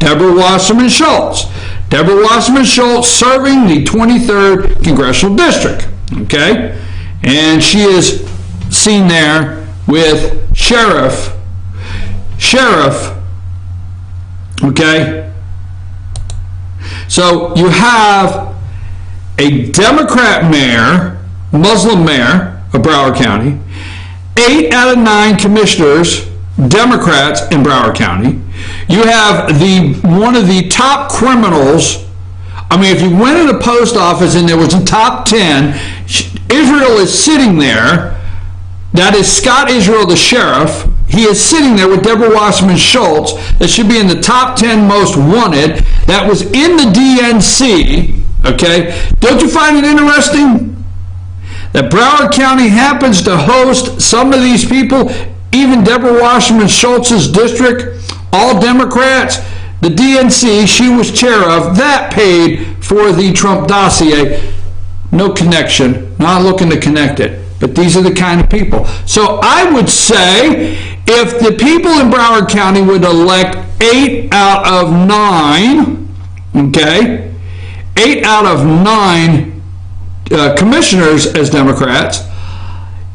Deborah Wasserman Schultz. Deborah Wasserman Schultz serving the 23rd Congressional District. Okay? And she is seen there with Sheriff, okay? So you have a Democrat mayor, Muslim mayor of Broward County, 8 out of 9 commissioners, Democrats in Broward County. You have one of the top criminals. I mean, if you went in a post office and there was a top 10, Israel is sitting there. That is Scott Israel, the sheriff. He is sitting there with Deborah Wasserman Schultz. That should be in the top 10 most wanted. That was in the DNC. Okay? Don't you find it interesting that Broward County happens to host some of these people, even Deborah Wasserman Schultz's district, all Democrats? The DNC she was chair of, that paid for the Trump dossier. No connection. Not looking to connect it. But these are the kind of people. So I would say if the people in Broward County would elect 8 out of 9, okay, 8 out of 9 commissioners as Democrats,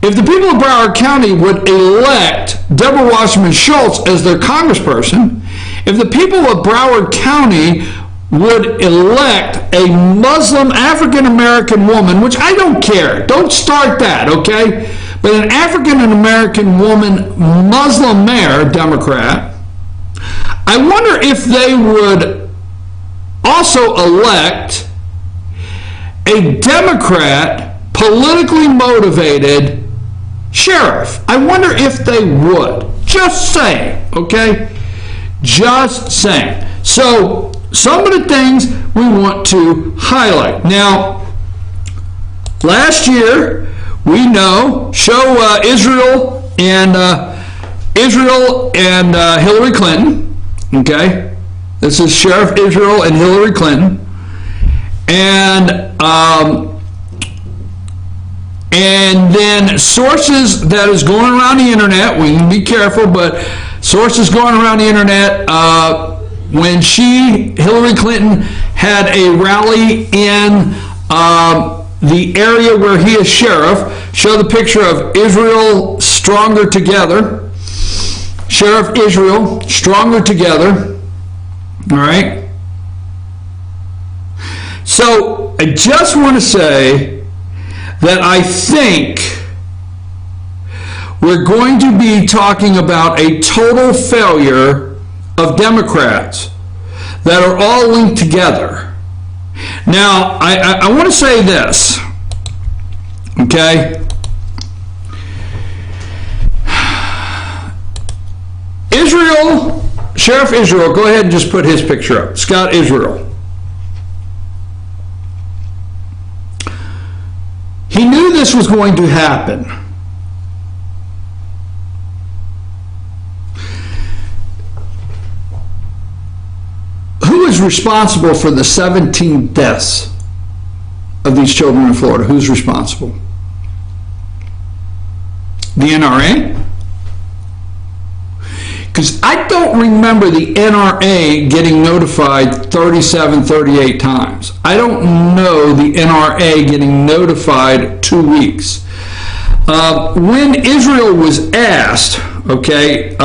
if the people of Broward County would elect Deborah Wasserman Schultz as their congressperson, if the people of Broward County would elect a Muslim African-American woman, which I don't care. Don't start that, okay? But an African-American woman, Muslim mayor, Democrat, I wonder if they would also elect a Democrat, politically motivated sheriff. I wonder if they would. Just saying, okay? Just saying. So, some of the things we want to highlight. Now, last year, we know, show Israel and Hillary Clinton. Okay, this is Sheriff Israel and Hillary Clinton, and then sources that is going around the internet. We can be careful, but sources going around the internet. When Hillary Clinton, had a rally in the area where he is sheriff, show the picture of Israel Stronger Together. Sheriff Israel Stronger Together. All right. So I just want to say that I think we're going to be talking about a total failure of Democrats that are all linked together. Now, I want to say this, okay? Israel, Sheriff Israel, go ahead and just put his picture up. Scott Israel. He knew this was going to happen. Who is responsible for the 17 deaths of these children in Florida? Who's responsible? The NRA? Because I don't remember the NRA getting notified 37, 38 times. I don't know the NRA getting notified 2 weeks. When Israel was asked, okay,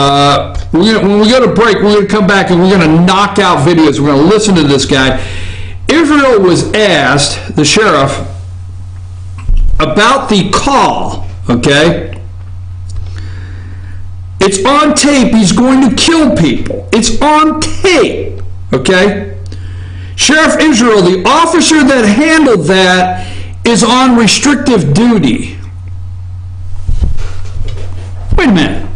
when we go to break, we're going to come back and we're going to knock out videos. We're going to listen to this guy. Israel was asked, the sheriff, about the call, okay? It's on tape. He's going to kill people. It's on tape, okay? Sheriff Israel, the officer that handled that, is on restrictive duty. Wait a minute.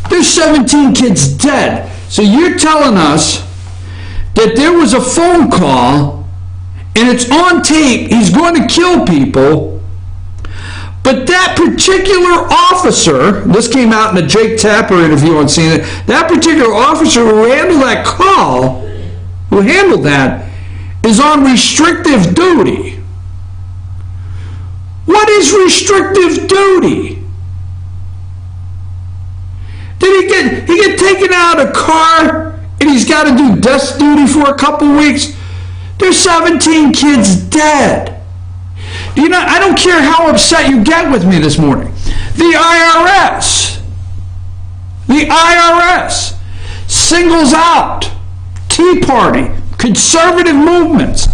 There's 17 kids dead. So you're telling us that there was a phone call and it's on tape, he's going to kill people, but that particular officer, this came out in the Jake Tapper interview on CNN, that particular officer who handled that call, is on restrictive duty. What is restrictive duty? Did he get taken out of a car and he's got to do desk duty for a couple weeks? There's 17 kids dead. You know, I don't care how upset you get with me this morning. The IRS singles out Tea Party, conservative movements,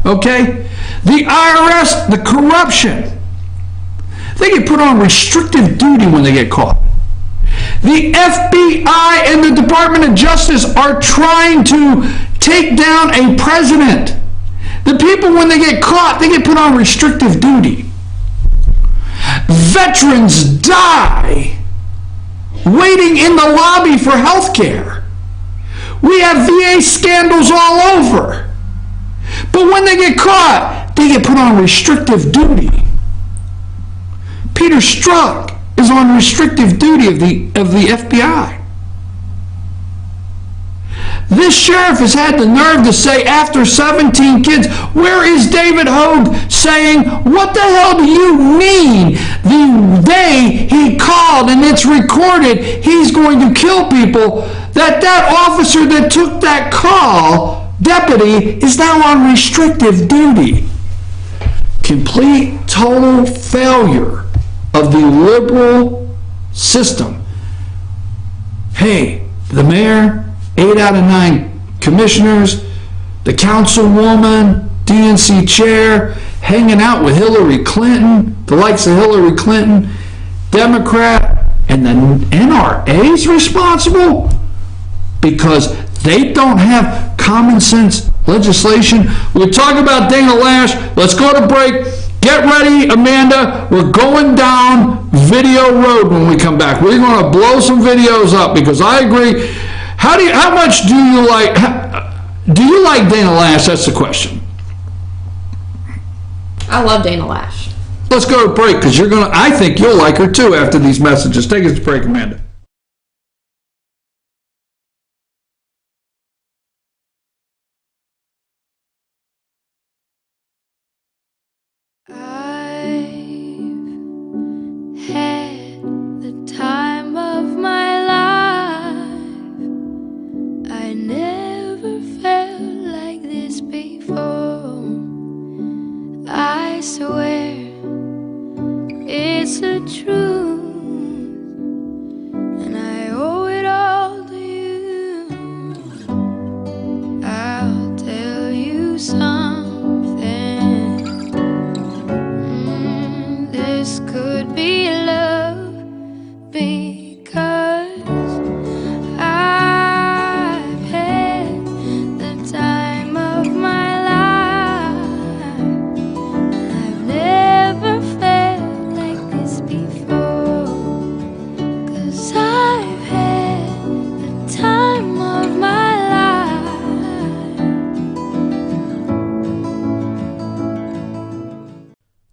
okay? The IRS, the corruption, they get put on restrictive duty when they get caught. The FBI and the Department of Justice are trying to take down a president. The people, when they get caught, they get put on restrictive duty. Veterans die waiting in the lobby for health care. We have VA scandals all over. But when they get caught, they get put on restrictive duty. Peter Strzok is on restrictive duty of the FBI. This sheriff has had the nerve to say after 17 kids, where is David Hogue saying, what the hell do you mean the day he called and it's recorded he's going to kill people, that officer that took that call, deputy, is now on restrictive duty? Complete, total failure of the liberal system. Hey, the mayor, 8 out of 9 commissioners, the councilwoman, DNC chair, hanging out with Hillary Clinton, the likes of Hillary Clinton, Democrat, and the NRA is responsible because they don't have common sense legislation. We'll talk about Dana Lash. Let's go to break. Get ready, Amanda. We're going down video road when we come back. We're going to blow some videos up because I agree. How much do you like Dana Lash? That's the question. I love Dana Lash. Let's go to break because I think you'll like her too after these messages. Take us to break, Amanda.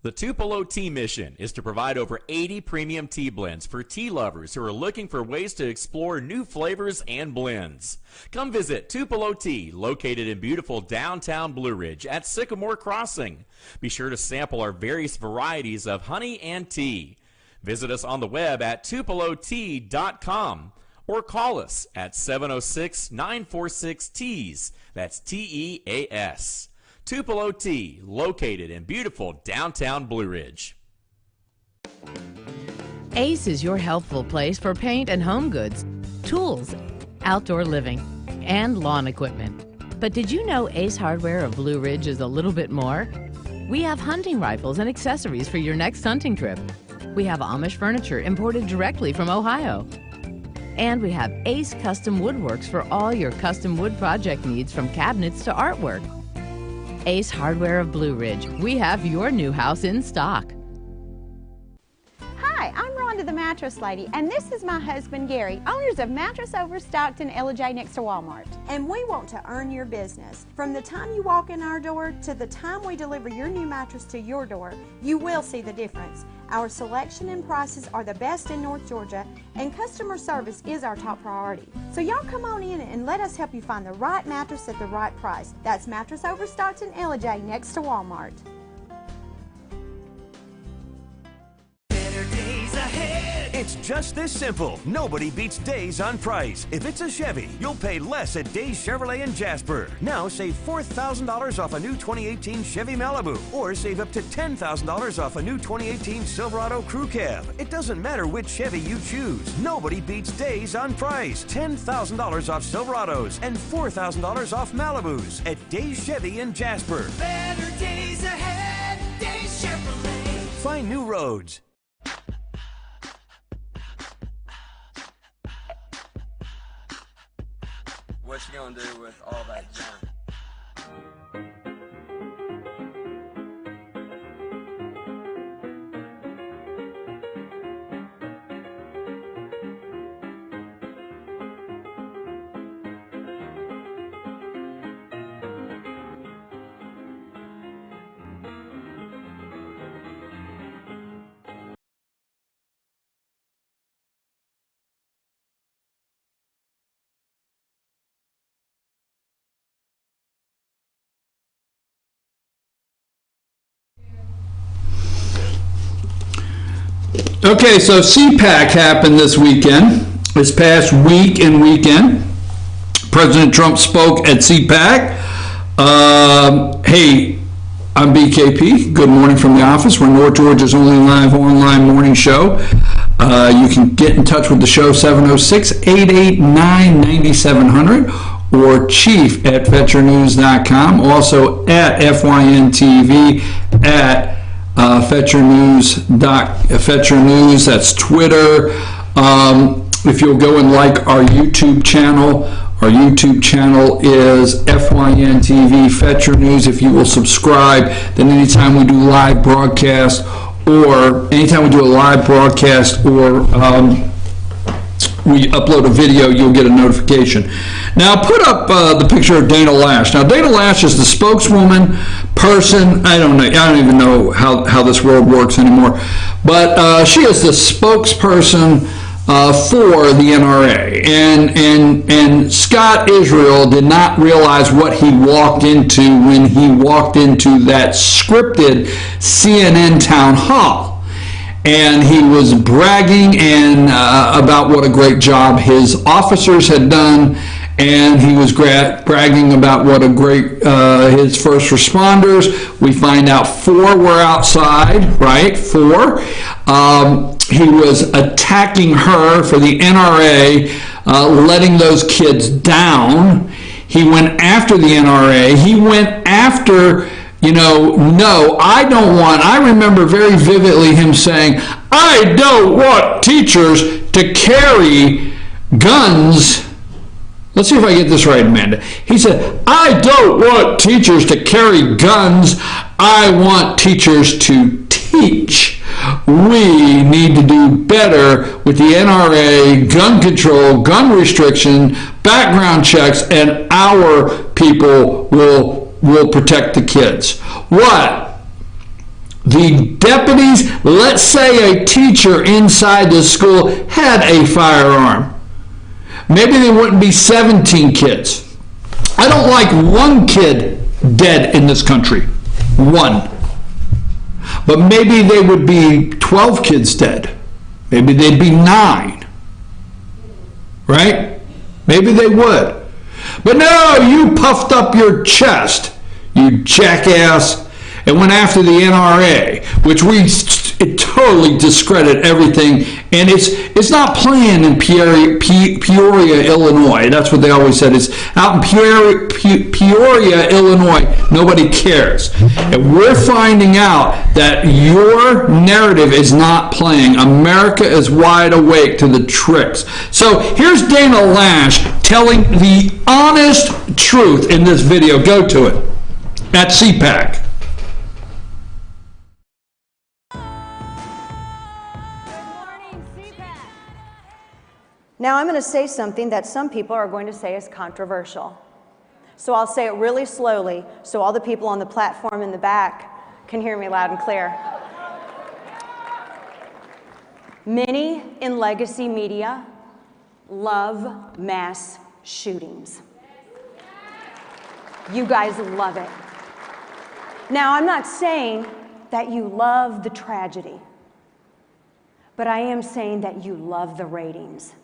The Tupelo Tea mission is to provide over 80 premium tea blends for tea lovers who are looking for ways to explore new flavors and blends. Come visit Tupelo Tea, located in beautiful downtown Blue Ridge at Sycamore Crossing. Be sure to sample our various varieties of honey and tea. Visit us on the web at tupelotea.com or call us at 706-946-TEAS. That's TEAS. Tupelo Tea, located in beautiful downtown Blue Ridge. Ace is your healthful place for paint and home goods, tools, outdoor living, and lawn equipment. But did you know Ace Hardware of Blue Ridge is a little bit more? We have hunting rifles and accessories for your next hunting trip. We have Amish furniture imported directly from Ohio. And we have Ace Custom Woodworks for all your custom wood project needs, from cabinets to artwork. Ace Hardware of Blue Ridge. We have your new house in stock. Hi, I'm Rhonda the Mattress Lady, and this is my husband Gary, owners of Mattress Overstocked in Ella next to Walmart. And we want to earn your business. From the time you walk in our door to the time we deliver your new mattress to your door, you will see the difference. Our selection and prices are the best in North Georgia, and customer service is our top priority. So y'all come on in and let us help you find the right mattress at the right price. That's Mattress Overstocked in Ella next to Walmart. It's just this simple. Nobody beats Days on price. If it's a Chevy, you'll pay less at Days Chevrolet in Jasper. Now save $4,000 off a new 2018 Chevy Malibu, or save up to $10,000 off a new 2018 Silverado Crew Cab. It doesn't matter which Chevy you choose. Nobody beats Days on price. $10,000 off Silverados and $4,000 off Malibus at Days Chevy in Jasper. Better days ahead, Days Chevrolet. Find new roads. What you gonna do with all that junk? Okay, so CPAC happened this past week and weekend. President Trump spoke at CPAC. Hey, I'm BKP. Good morning from the office. We're North Georgia's only live online morning show. You can get in touch with the show, 706-889-9700, or chief@fetchernews.com. Also at FYNTV, at Fetcher News, that's Twitter. If you'll go and like our YouTube channel is FYNTV Fetcher News. If you will subscribe, then anytime we do live broadcast, or anytime we do a live broadcast, or we upload a video, you'll get a notification. Now, put up the picture of Dana Lash. Now, Dana Lash is the spokeswoman person. I don't even know how this world works anymore. But she is the spokesperson for the NRA. And Scott Israel did not realize what he walked into when he walked into that scripted CNN town hall. And he was bragging about what a great job his officers had done, and he was bragging about what a great his first responders. We find out 4 were outside, right? 4. He was attacking her for the NRA, letting those kids down. He went after the NRA. He went after. I remember very vividly him saying, I don't want teachers to carry guns. Let's see if I get this right, Amanda. He said, I don't want teachers to carry guns. I want teachers to teach. We need to do better with the NRA, gun control, gun restriction, background checks, and our people will protect the kids. What? The deputies, let's say a teacher inside the school had a firearm. Maybe there wouldn't be 17 kids. I don't like one kid dead in this country. One. But maybe there would be 12 kids dead. Maybe they'd be 9. right? Maybe they would. But no, you puffed up your chest, you jackass, and went after the NRA, which it totally discredit everything. And it's not playing in Peoria, Illinois. That's what they always said. It's out in Peoria, Illinois. Nobody cares. And we're finding out that your narrative is not playing. America is wide awake to the tricks. So here's Dana Lash telling the honest truth in this video. Go to it. At CPAC. Now I'm going to say something that some people are going to say is controversial. So I'll say it really slowly so all the people on the platform in the back can hear me loud and clear. Many in legacy media love mass shootings. You guys love it. Now I'm not saying that you love the tragedy, but I am saying that you love the ratings.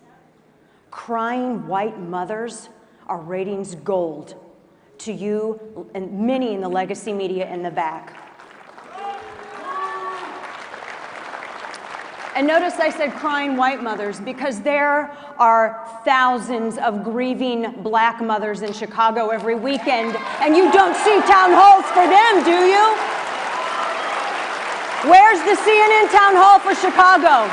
Crying white mothers are ratings gold to you and many in the legacy media in the back. And notice I said crying white mothers because there are thousands of grieving black mothers in Chicago every weekend, and you don't see town halls for them, do you? Where's the CNN town hall for Chicago?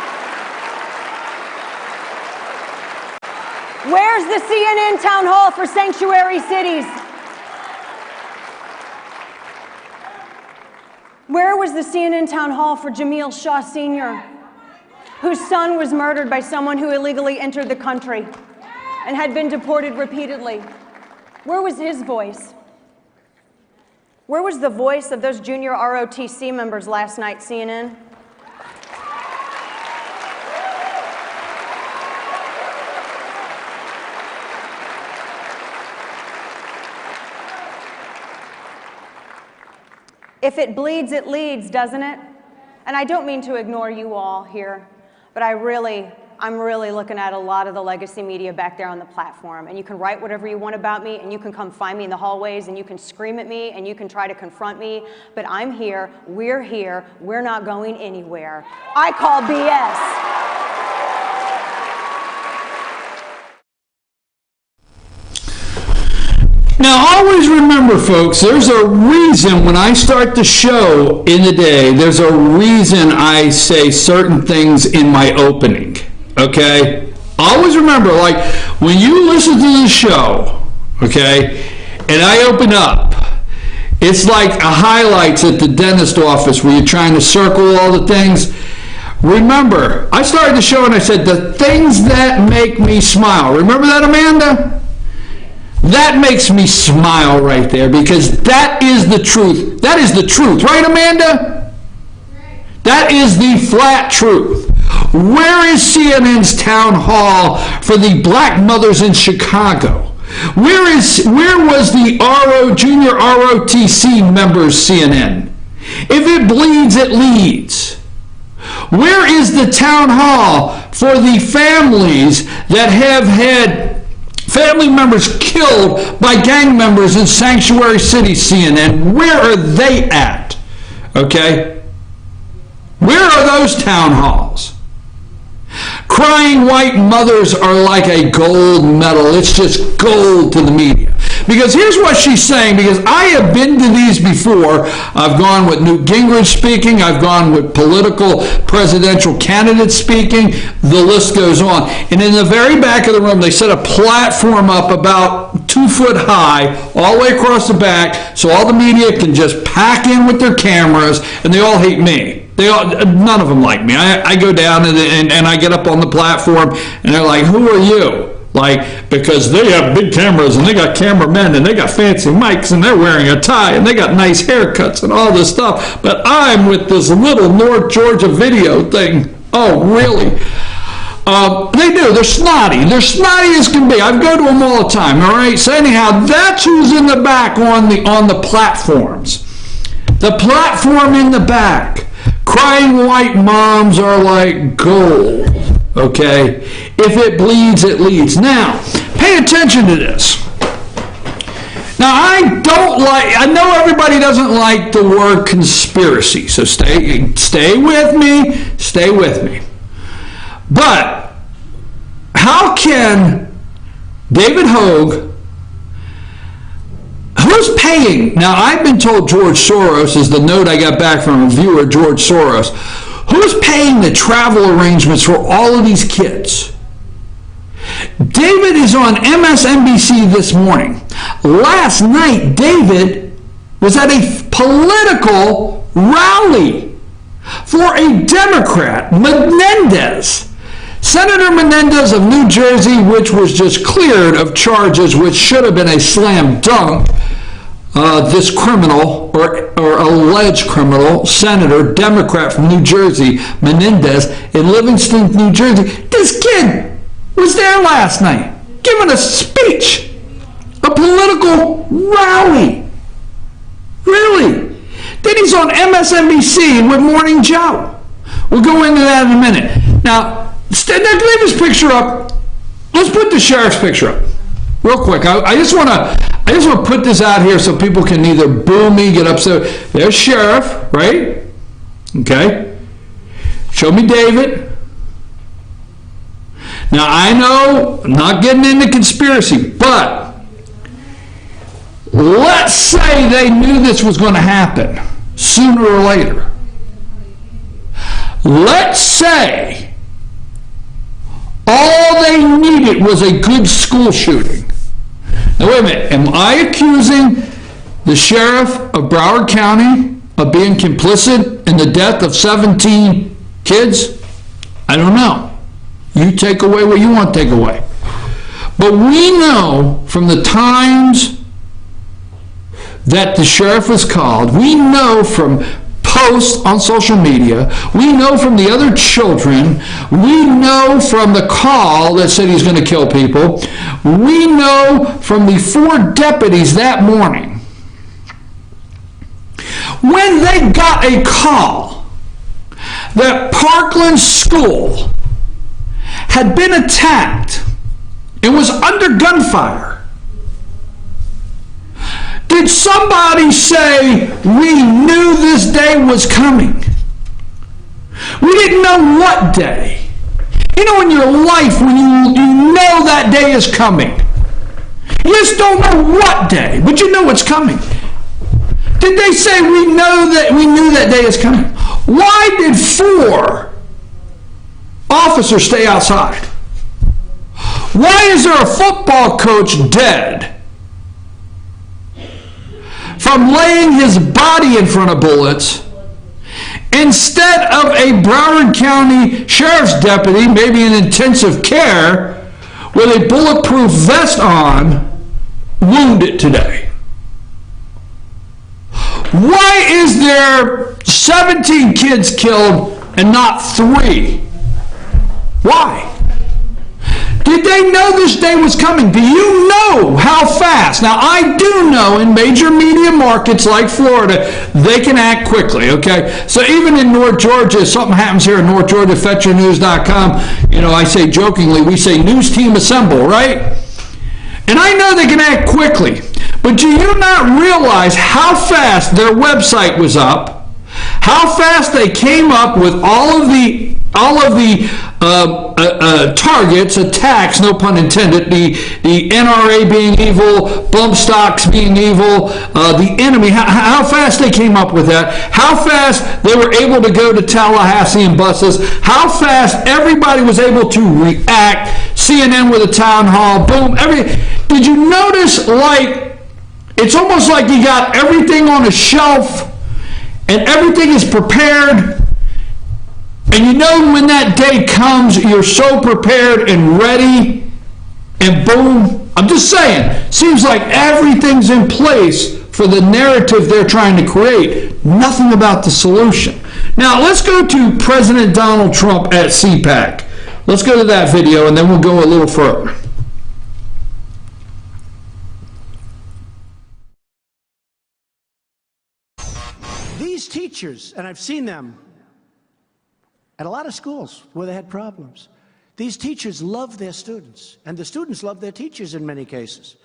Where's the CNN town hall for sanctuary cities? Where was the CNN town hall for Jamil Shaw Sr., whose son was murdered by someone who illegally entered the country and had been deported repeatedly? Where was his voice? Where was the voice of those junior ROTC members last night, CNN? If it bleeds, it leads, doesn't it? And I don't mean to ignore you all here, but I'm really looking at a lot of the legacy media back there on the platform. And you can write whatever you want about me, and you can come find me in the hallways, and you can scream at me, and you can try to confront me. But I'm here, we're not going anywhere. I call BS. Now, always remember, folks, there's a reason when I start the show in the day, there's a reason I say certain things in my opening, okay? Always remember, like, when you listen to the show, okay, and I open up, it's like a highlights at the dentist office where you're trying to circle all the things. Remember, I started the show and I said, the things that make me smile. Remember that, Amanda? That makes me smile right there because that is the truth. That is the truth. Right, Amanda? That is the flat truth. Where is CNN's town hall for the black mothers in Chicago? Where was the junior ROTC members CNN? If it bleeds, it leads. Where is the town hall for the families that have had family members killed by gang members in Sanctuary City, CNN? Where are they at? Okay? Where are those town halls? Crying white mothers are like a gold medal. It's just gold to the media. Because here's what she's saying, because I have been to these before. I've gone with Newt Gingrich speaking. I've gone with political presidential candidates speaking. The list goes on. And in the very back of the room, they set a platform up about 2 foot high all the way across the back so all the media can just pack in with their cameras, and they all hate me. None of them like me. I go down and I get up on the platform, and they're like, who are you? Like, because they have big cameras, and they got cameramen, and they got fancy mics, and they're wearing a tie, and they got nice haircuts and all this stuff. But I'm with this little North Georgia video thing. Oh, really? They do. They're snotty. They're snotty as can be. I go to them all the time, all right? So anyhow, that's who's in the back on the platforms. The platform in the back. Crying white moms are like gold. okay? If it bleeds, it leads. Now, pay attention to this. Now, I know everybody doesn't like the word conspiracy, so stay with me. But how can David Hogue, who's paying? Now, I've been told George Soros is the note I got back from a viewer, George Soros. Who's paying the travel arrangements for all of these kids? David is on MSNBC this morning. Last night, David was at a political rally for a Democrat, Menendez. Senator Menendez of New Jersey, which was just cleared of charges which should have been a slam dunk. This criminal, or alleged criminal, senator, Democrat from New Jersey, Menendez, in Livingston, New Jersey. This kid was there last night, giving a speech, a political rally. Really? Then he's on MSNBC with Morning Joe. We'll go into that in a minute. Now leave his picture up. Let's put the sheriff's picture up real quick. I just want to put this out here so people can either boo me, get upset. There's sheriff, right? Okay. Show me David. Now, I know I'm not getting into conspiracy, but let's say they knew this was going to happen sooner or later. Let's say all they needed was a good school shooting. Now, wait a minute. Am I accusing the sheriff of Broward County of being complicit in the death of 17 kids? I don't know. You take away what you want to take away. But we know from the times that the sheriff was called, we know from posts on social media, we know from the other children, we know from the call that said he's going to kill people, we know from the 4 deputies that morning, when they got a call that Parkland School had been attacked and was under gunfire, did somebody say, we knew this day was coming? We didn't know what day. You know, in your life, when you know that day is coming, you just don't know what day, but you know it's coming. Did they say, we knew that day is coming? Why did 4 officers stay outside? Why is there a football coach dead from laying his body in front of bullets instead of a Broward County sheriff's deputy, maybe in intensive care, with a bulletproof vest on, wounded today? Why is there 17 kids killed and not 3? Why? Did they know this day was coming? Do you know how fast? Now, I do know in major media markets like Florida, they can act quickly, okay? So even in North Georgia, if something happens here in North Georgia, fetchyournews.com, you know, I say jokingly, we say news team assemble, right? And I know they can act quickly. But do you not realize how fast their website was up? How fast they came up with all of the targets, attacks, no pun intended, the NRA being evil, bump stocks being evil, the enemy, how fast they came up with that, how fast they were able to go to Tallahassee in buses, how fast everybody was able to react, CNN with a town hall, boom, did you notice, like, it's almost like you got everything on a shelf and everything is prepared. And you know when that day comes, you're so prepared and ready, and boom. I'm just saying, seems like everything's in place for the narrative they're trying to create. Nothing about the solution. Now, let's go to President Donald Trump at CPAC. Let's go to that video, and then we'll go a little further. These teachers, and I've seen them at a lot of schools where they had problems, These teachers love their students, and the students love their teachers in many cases.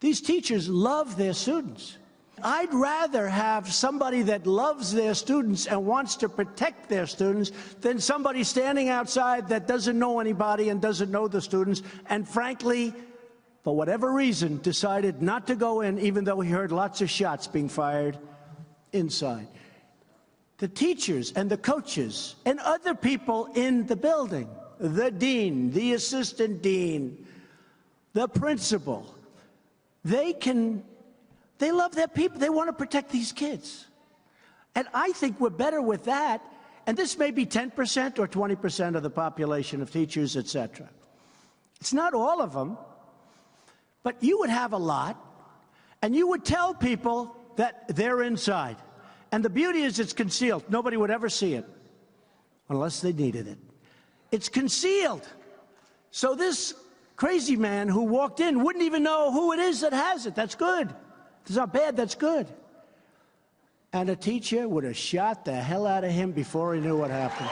These teachers love their students. I'd rather have somebody that loves their students and wants to protect their students than somebody standing outside that doesn't know anybody and doesn't know the students, and frankly, for whatever reason, decided not to go in, even though he heard lots of shots being fired inside. The teachers and the coaches and other people in the building, the dean, the assistant dean, the principal, they love their people. They want to protect these kids. And I think we're better with that. And this may be 10% or 20% of the population of teachers, etc. It's not all of them, but you would have a lot, and you would tell people that they're inside. And the beauty is it's concealed. Nobody would ever see it unless they needed it. It's concealed. So this crazy man who walked in wouldn't even know who it is that has it. That's good. It's not bad, that's good. And a teacher would have shot the hell out of him before he knew what happened.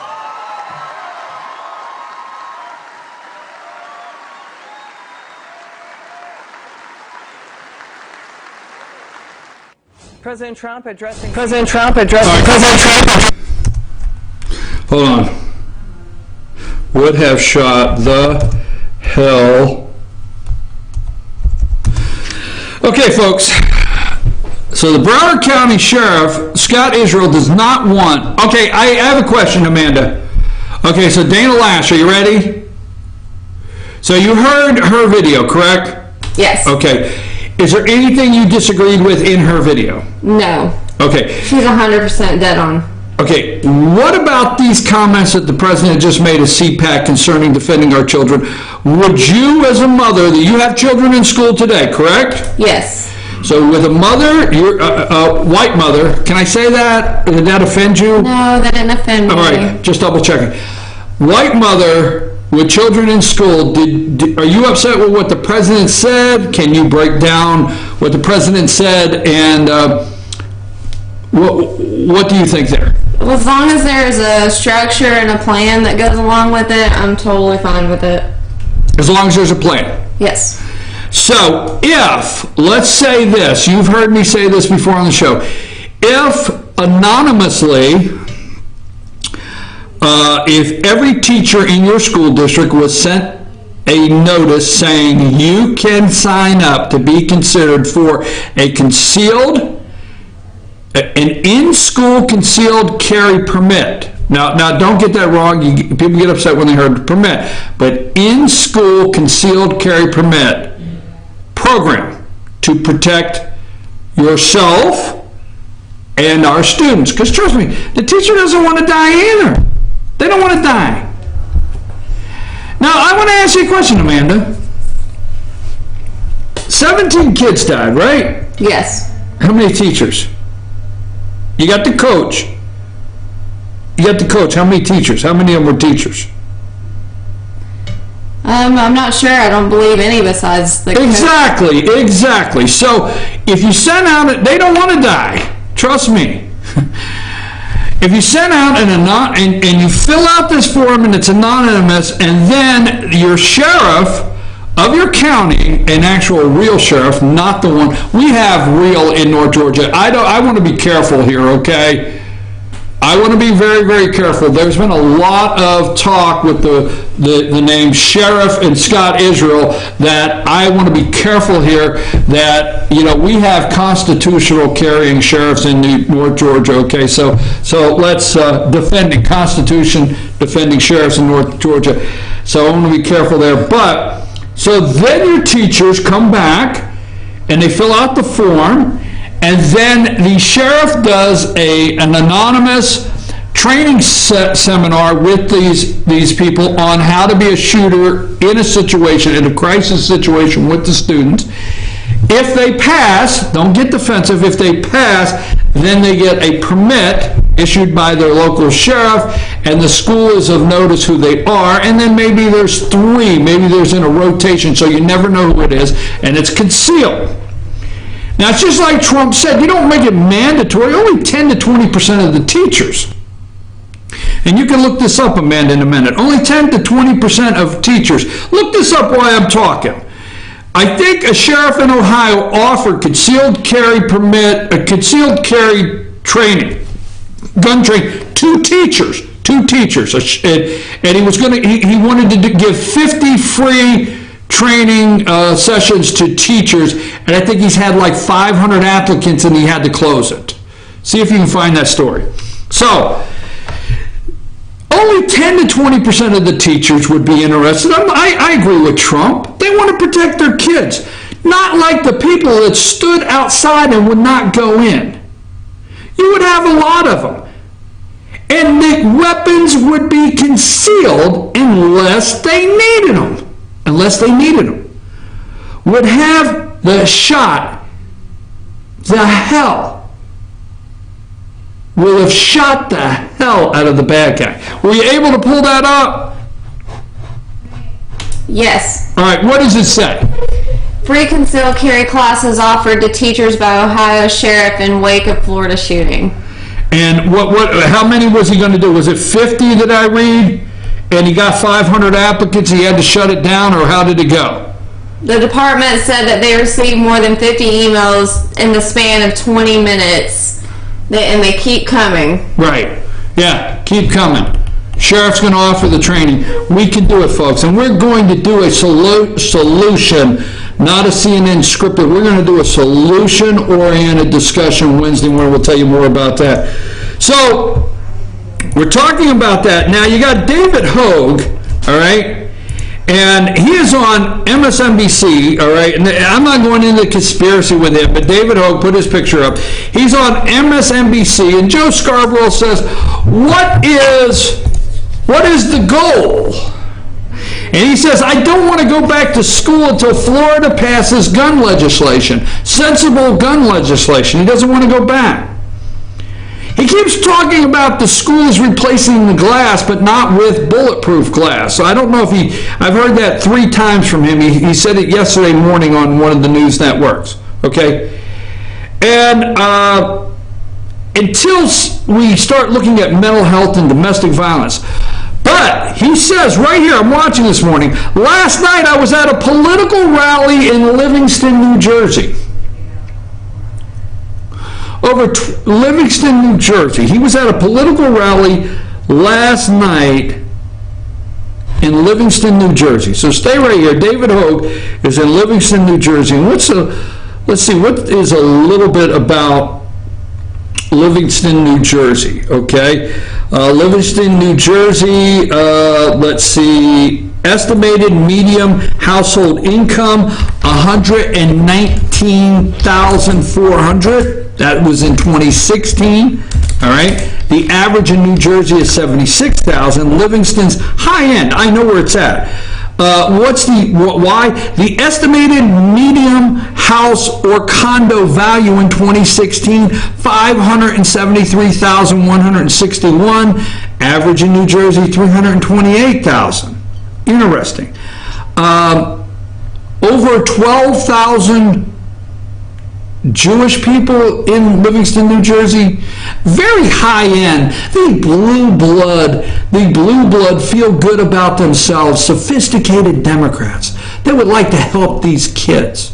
President Trump addressing. Hold on. Would have shot the hell. Okay, folks. So the Broward County Sheriff, Scott Israel, does not want... Okay, I have a question, Amanda. Okay, so Dana Lash, are you ready? So you heard her video, correct? Yes. Okay. Is there anything you disagreed with in her video? No. Okay. She's 100% dead on. Okay, what about these comments that the president just made at CPAC concerning defending our children? Would you, as a mother, that you have children in school today, correct? Yes. So with a mother, you're a white mother, can I say that? Did that offend you? No, that didn't offend me. All right, just double checking. White mother with children in school, are you upset with what the president said? Can you break down what the president said, and what do you think there? Well, as long as there's a structure and a plan that goes along with it, I'm totally fine with it. As long as there's a plan? Yes. So, if, let's say this, you've heard me say this before on the show, if anonymously, if every teacher in your school district was sent a notice saying you can sign up to be considered for a concealed, an in-school concealed carry permit. Now don't get that wrong. People get upset when they heard permit. But in-school concealed carry permit program to protect yourself and our students. Because trust me, the teacher doesn't want to die either. They don't want to die. Now, I want to ask you a question, Amanda. 17 kids died, right? Yes. How many teachers? You got the coach. How many teachers? How many of them were teachers? I'm not sure. I don't believe any besides the coach. Exactly. So if you send out, they don't want to die. Trust me. If you send out and you fill out this form and it's anonymous, and then your sheriff of your county, an actual real sheriff, not the one we have real in North Georgia. I want to be careful here, okay? I want to be very, very careful. There's been a lot of talk with the name Sheriff and Scott Israel that I want to be careful here that, we have constitutional carrying sheriffs in North Georgia, okay? So let's defending Constitution, defending sheriffs in North Georgia. So I want to be careful there. But, so then your teachers come back and they fill out the form, and then the sheriff does an anonymous training seminar with these people on how to be a shooter in a crisis situation with the students. If they pass, don't get defensive, if they pass, then they get a permit issued by their local sheriff, and the school is of notice who they are, and then maybe there's 3, maybe there's in a rotation, so you never know who it is, and it's concealed. Now, it's just like Trump said, you don't make it mandatory, only 10 to 20% of the teachers. And you can look this up, Amanda, in a minute. Only 10 to 20% of teachers. Look this up while I'm talking. I think a sheriff in Ohio offered concealed carry training, gun training, to teachers. And he wanted to give 50 free training sessions to teachers, and I think he's had like 500 applicants and he had to close it. See if you can find that story. So, only 10 to 20% of the teachers would be interested. I agree with Trump. They want to protect their kids. Not like the people that stood outside and would not go in. You would have a lot of them. And the weapons would be concealed unless they needed them. Would have the shot, the hell. Will have shot the hell out of the bad guy. Were you able to pull that up? Yes. All right, what does it say? Free concealed carry classes offered to teachers by Ohio sheriff in wake of Florida shooting. And how many was he going to do? Was it 50 that I read? And he got 500 applicants, he had to shut it down, or how did it go? The department said that they received more than 50 emails in the span of 20 minutes. And they keep coming. Right. Yeah, keep coming. Sheriff's going to offer the training. We can do it, folks. And we're going to do a solution, not a CNN scripted. We're going to do a solution-oriented discussion Wednesday where we'll tell you more about that. So, we're talking about that. Now, you got David Hogue, all right? And he is on MSNBC, all right? And I'm not going into conspiracy with him, but David Hogue put his picture up. He's on MSNBC, and Joe Scarborough says, what is the goal? And he says, I don't want to go back to school until Florida passes gun legislation, sensible gun legislation. He doesn't want to go back. He keeps talking about the schools replacing the glass, but not with bulletproof glass. So I don't know if I've heard that 3 times from him. He said it yesterday morning on one of the news networks. Okay? And until we start looking at mental health and domestic violence. But he says right here, I'm watching this morning, last night I was at a political rally in Livingston, New Jersey. Livingston, New Jersey. He was at a political rally last night in Livingston, New Jersey. So stay right here. David Hogue is in Livingston, New Jersey. And let's see, what is a little bit about Livingston, New Jersey, okay? Livingston, New Jersey, let's see, estimated median household income, $119,400. That was in 2016, all right? The average in New Jersey is $76,000. Livingston's high end, I know where it's at. Why? The estimated median house or condo value in 2016, $573,161. Average in New Jersey, $328,000. Interesting. Over 12,000 Jewish people in Livingston, New Jersey, very high end. The blue blood feel good about themselves, sophisticated Democrats that would like to help these kids.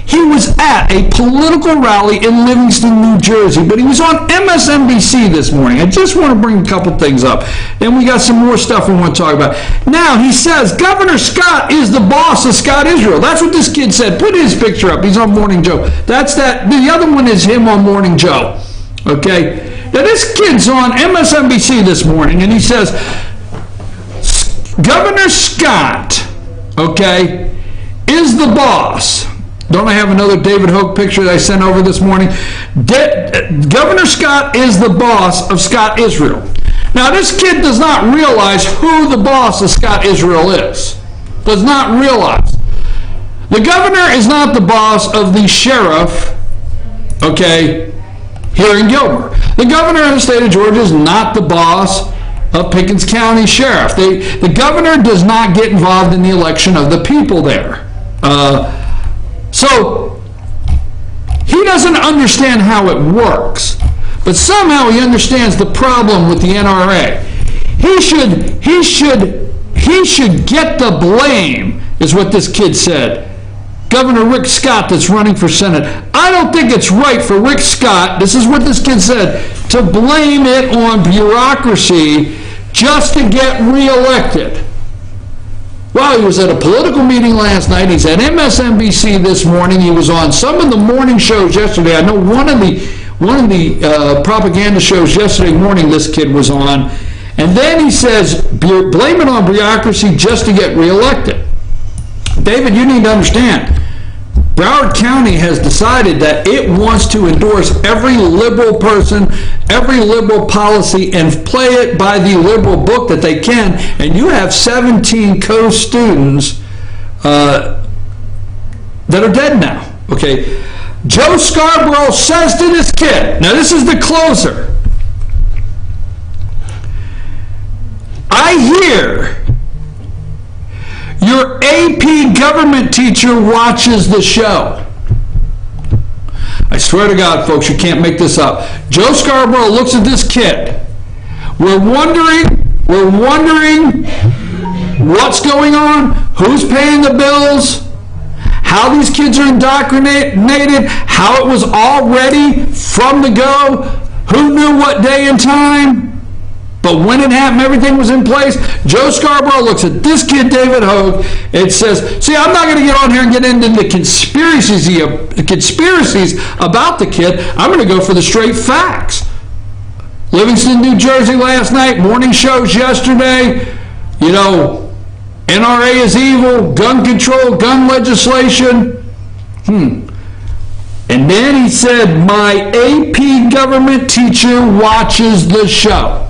He was at a political rally in Livingston, New Jersey, but he was on MSNBC this morning. I just want to bring a couple things up. Then we got some more stuff we want to talk about. Now, he says Governor Scott is the boss of Scott Israel. That's what this kid said. Put his picture up. He's on Morning Joe. That's that. The other one is him on Morning Joe. Okay? Now, this kid's on MSNBC this morning, and he says, Governor Scott, okay, is the boss. Don't I have another David Hogue picture that I sent over this morning? Governor Scott is the boss of Scott Israel. Now, this kid does not realize who the boss of Scott Israel is. Does not realize. The governor is not the boss of the sheriff, okay, here in Gilmer. The governor of the state of Georgia is not the boss of Pickens County Sheriff. The governor does not get involved in the election of the people there. So, he doesn't understand how it works, but somehow he understands the problem with the NRA. he should get the blame, is what this kid said. Governor Rick Scott that's running for Senate. I don't think it's right for Rick Scott, this is what this kid said, to blame it on bureaucracy just to get reelected. Well, he was at a political meeting last night. He's at MSNBC this morning. He was on some of the morning shows yesterday. I know one of the propaganda shows yesterday morning this kid was on. And then he says, blame it on bureaucracy just to get reelected. David, you need to understand, Broward County has decided that it wants to endorse every liberal person, every liberal policy, and play it by the liberal book that they can. And you have 17 co-students that are dead now. Okay, Joe Scarborough says to this kid, now this is the closer, I hear your AP government teacher watches the show. I swear to God, folks, you can't make this up. Joe Scarborough looks at this kid. We're wondering what's going on, who's paying the bills, how these kids are indoctrinated, how it was all ready from the go, who knew what day and time. But when it happened, everything was in place. Joe Scarborough looks at this kid, David Hogue, and says, see, I'm not going to get on here and get into the conspiracies about the kid. I'm going to go for the straight facts. Livingston, New Jersey last night, morning shows yesterday, you know, NRA is evil, gun control, gun legislation. And then he said, my AP government teacher watches the show.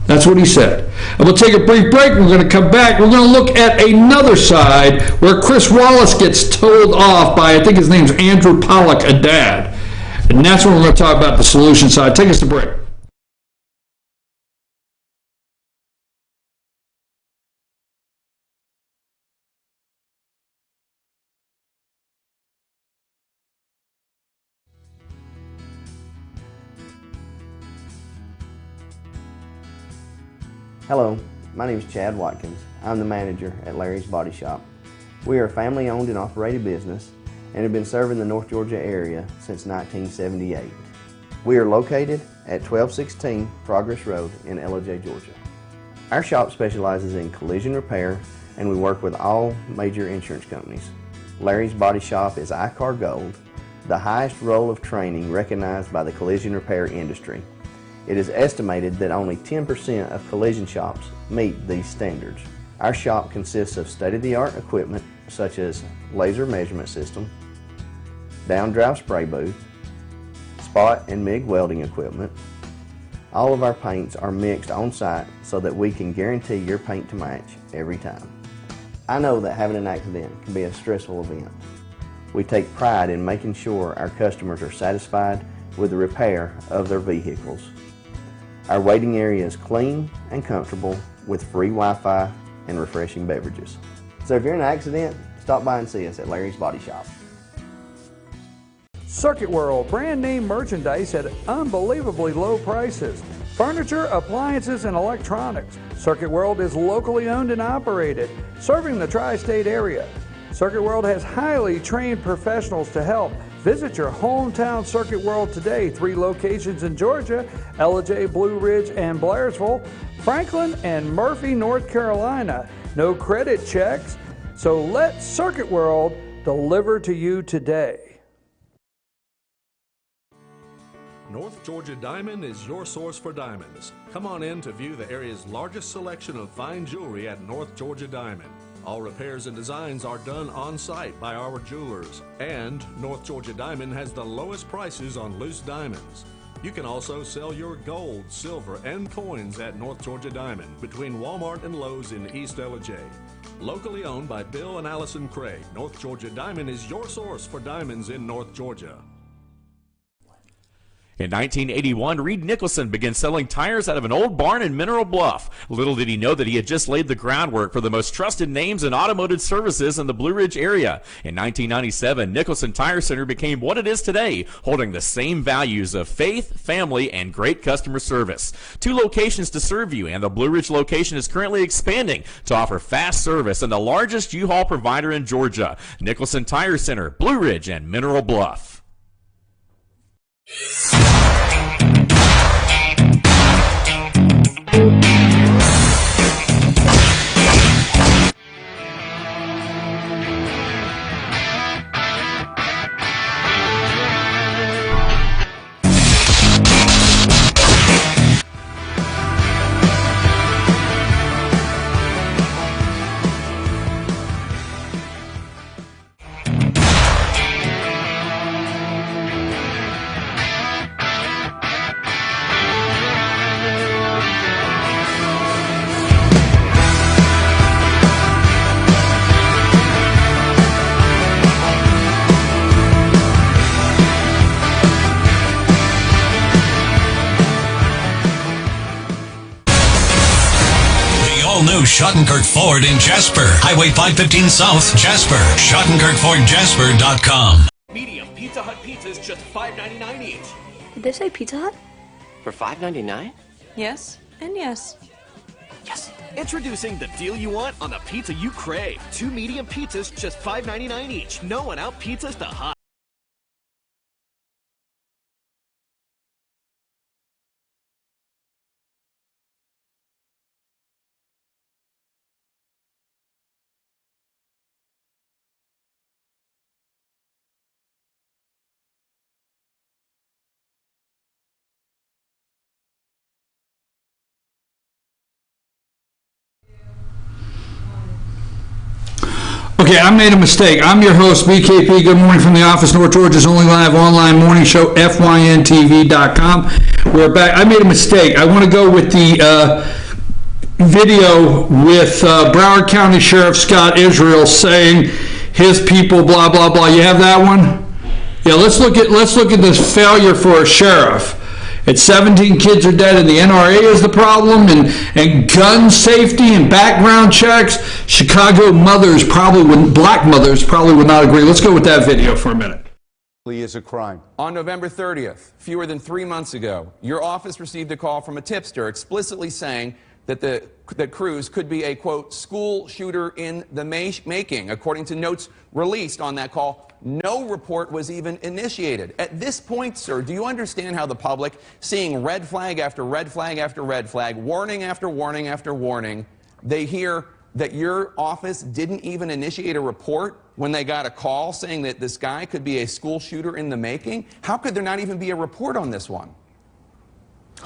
That's what he said. And we'll take a brief break. We're going to come back. We're going to look at another side where Chris Wallace gets told off by, I think his name's Andrew Pollock, a dad. And that's when we're going to talk about the solution side. Take us to break. Hello, my name is Chad Watkins. I'm the manager at Larry's Body Shop. We are a family-owned and operated business and have been serving the North Georgia area since 1978. We are located at 1216 Progress Road in LOJ, Georgia. Our shop specializes in collision repair and we work with all major insurance companies. Larry's Body Shop is ICAR Gold, the highest role of training recognized by the collision repair industry. It is estimated that only 10% of collision shops meet these standards. Our shop consists of state-of-the-art equipment such as laser measurement system, down-drive spray booth, spot and MIG welding equipment. All of our paints are mixed on-site so that we can guarantee your paint to match every time. I know that having an accident can be a stressful event. We take pride in making sure our customers are satisfied with the repair of their vehicles. Our waiting area is clean and comfortable with free Wi-Fi and refreshing beverages. So if you're in an accident, stop by and see us at Larry's Body Shop. Circuit World, brand name merchandise at unbelievably low prices. Furniture, appliances, and electronics. Circuit World is locally owned and operated, serving the tri-state area. Circuit World has highly trained professionals to help. Visit your hometown Circuit World today. 3 locations in Georgia, LJ, Blue Ridge, and Blairsville, Franklin, and Murphy, North Carolina. No credit checks, so let Circuit World deliver to you today. North Georgia Diamond is your source for diamonds. Come on in to view the area's largest selection of fine jewelry at North Georgia Diamond. All repairs and designs are done on site by our jewelers. And North Georgia Diamond has the lowest prices on loose diamonds. You can also sell your gold, silver, and coins at North Georgia Diamond between Walmart and Lowe's in East LJ. Locally owned by Bill and Allison Craig, North Georgia Diamond is your source for diamonds in North Georgia. In 1981, Reed Nicholson began selling tires out of an old barn in Mineral Bluff. Little did he know that he had just laid the groundwork for the most trusted names in automotive services in the Blue Ridge area. In 1997, Nicholson Tire Center became what it is today, holding the same values of faith, family, and great customer service. 2 locations to serve you, and the Blue Ridge location is currently expanding to offer fast service and the largest U-Haul provider in Georgia. Nicholson Tire Center, Blue Ridge, and Mineral Bluff. New Schottenkirk Ford in Jasper. Highway 515 South, Jasper. SchottenkirkFordJasper.com. Medium Pizza Hut pizzas just $5.99 each. Did they say Pizza Hut? For $5.99? Yes, and yes. Yes. Introducing the deal you want on the pizza you crave. 2 medium pizzas just $5.99 each. No one out pizzas the hot. Okay, I made a mistake. I'm your host, BKP. Good morning from the office, North Georgia's only live online morning show, FYNTV.com. We're back. I made a mistake. I want to go with the video with Broward County Sheriff Scott Israel saying his people, blah, blah, blah. You have that one? Yeah, let's look at this failure for a sheriff. It's 17 kids are dead, and the NRA is the problem, and gun safety and background checks. Chicago mothers black mothers probably would not agree. Let's go with that video for a minute. Is a crime. On November 30th, fewer than 3 months ago, your office received a call from a tipster explicitly saying that Cruz could be a, quote, school shooter in the making. According to notes released on that call, no report was even initiated. At this point, sir, do you understand how the public, seeing red flag after red flag after red flag, warning after warning after warning, they hear that your office didn't even initiate a report when they got a call saying that this guy could be a school shooter in the making? How could there not even be a report on this one?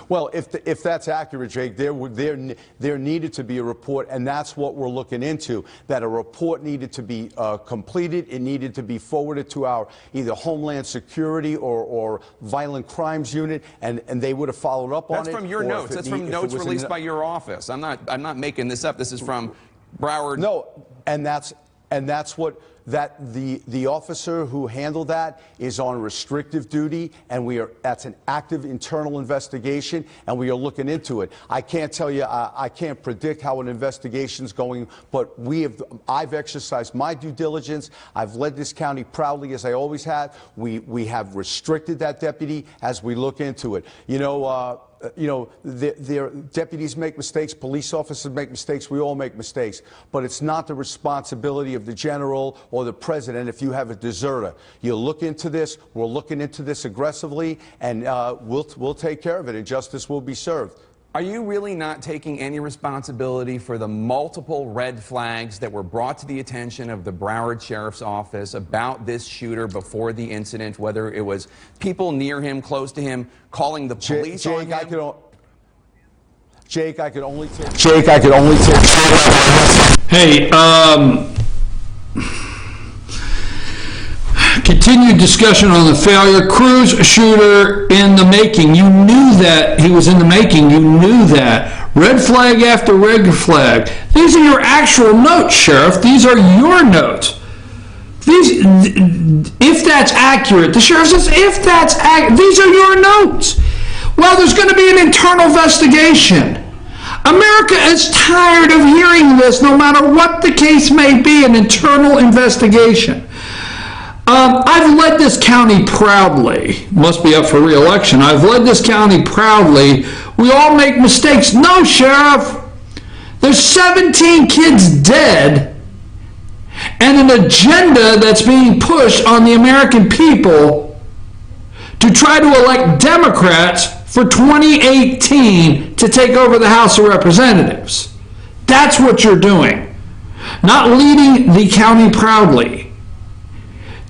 Well, if that's accurate, Jake, there needed to be a report, and that's what we're looking into, that a report needed to be completed. It needed to be forwarded to our either Homeland Security or Violent Crimes Unit, and they would have followed up on it. That's from your notes. That's from notes released by your office. I'm not making this up. This is from Broward. No, and that's what the officer who handled that is on restrictive duty, and that's an active internal investigation, and we are looking into it. I can't tell you, I can't predict how an investigation's going, but I've exercised my due diligence. I've led this county proudly, as I always have. We have restricted that deputy as we look into it. Their deputies make mistakes, police officers make mistakes, we all make mistakes, but it's not the responsibility of the general or the president if you have a deserter. You look into this, we're looking into this aggressively, and we'll take care of it, and justice will be served. Are you really not taking any responsibility for the multiple red flags that were brought to the attention of the Broward Sheriff's Office about this shooter before the incident, whether it was people near him, close to him, calling the police on him? Jake, I could only take... Hey, continued discussion on the failure. Cruz shooter in the making. You knew that he was in the making. You knew that. Red flag after red flag. These are your actual notes, Sheriff. These are your notes. if that's accurate, the sheriff says, if that's accurate, these are your notes. Well, there's going to be an internal investigation. America is tired of hearing this, no matter what the case may be, an internal investigation. I've led this county proudly. Must be up for re-election. I've led this county proudly. We all make mistakes. No, Sheriff. There's 17 kids dead and an agenda that's being pushed on the American people to try to elect Democrats for 2018 to take over the House of Representatives. That's what you're doing. Not leading the county proudly.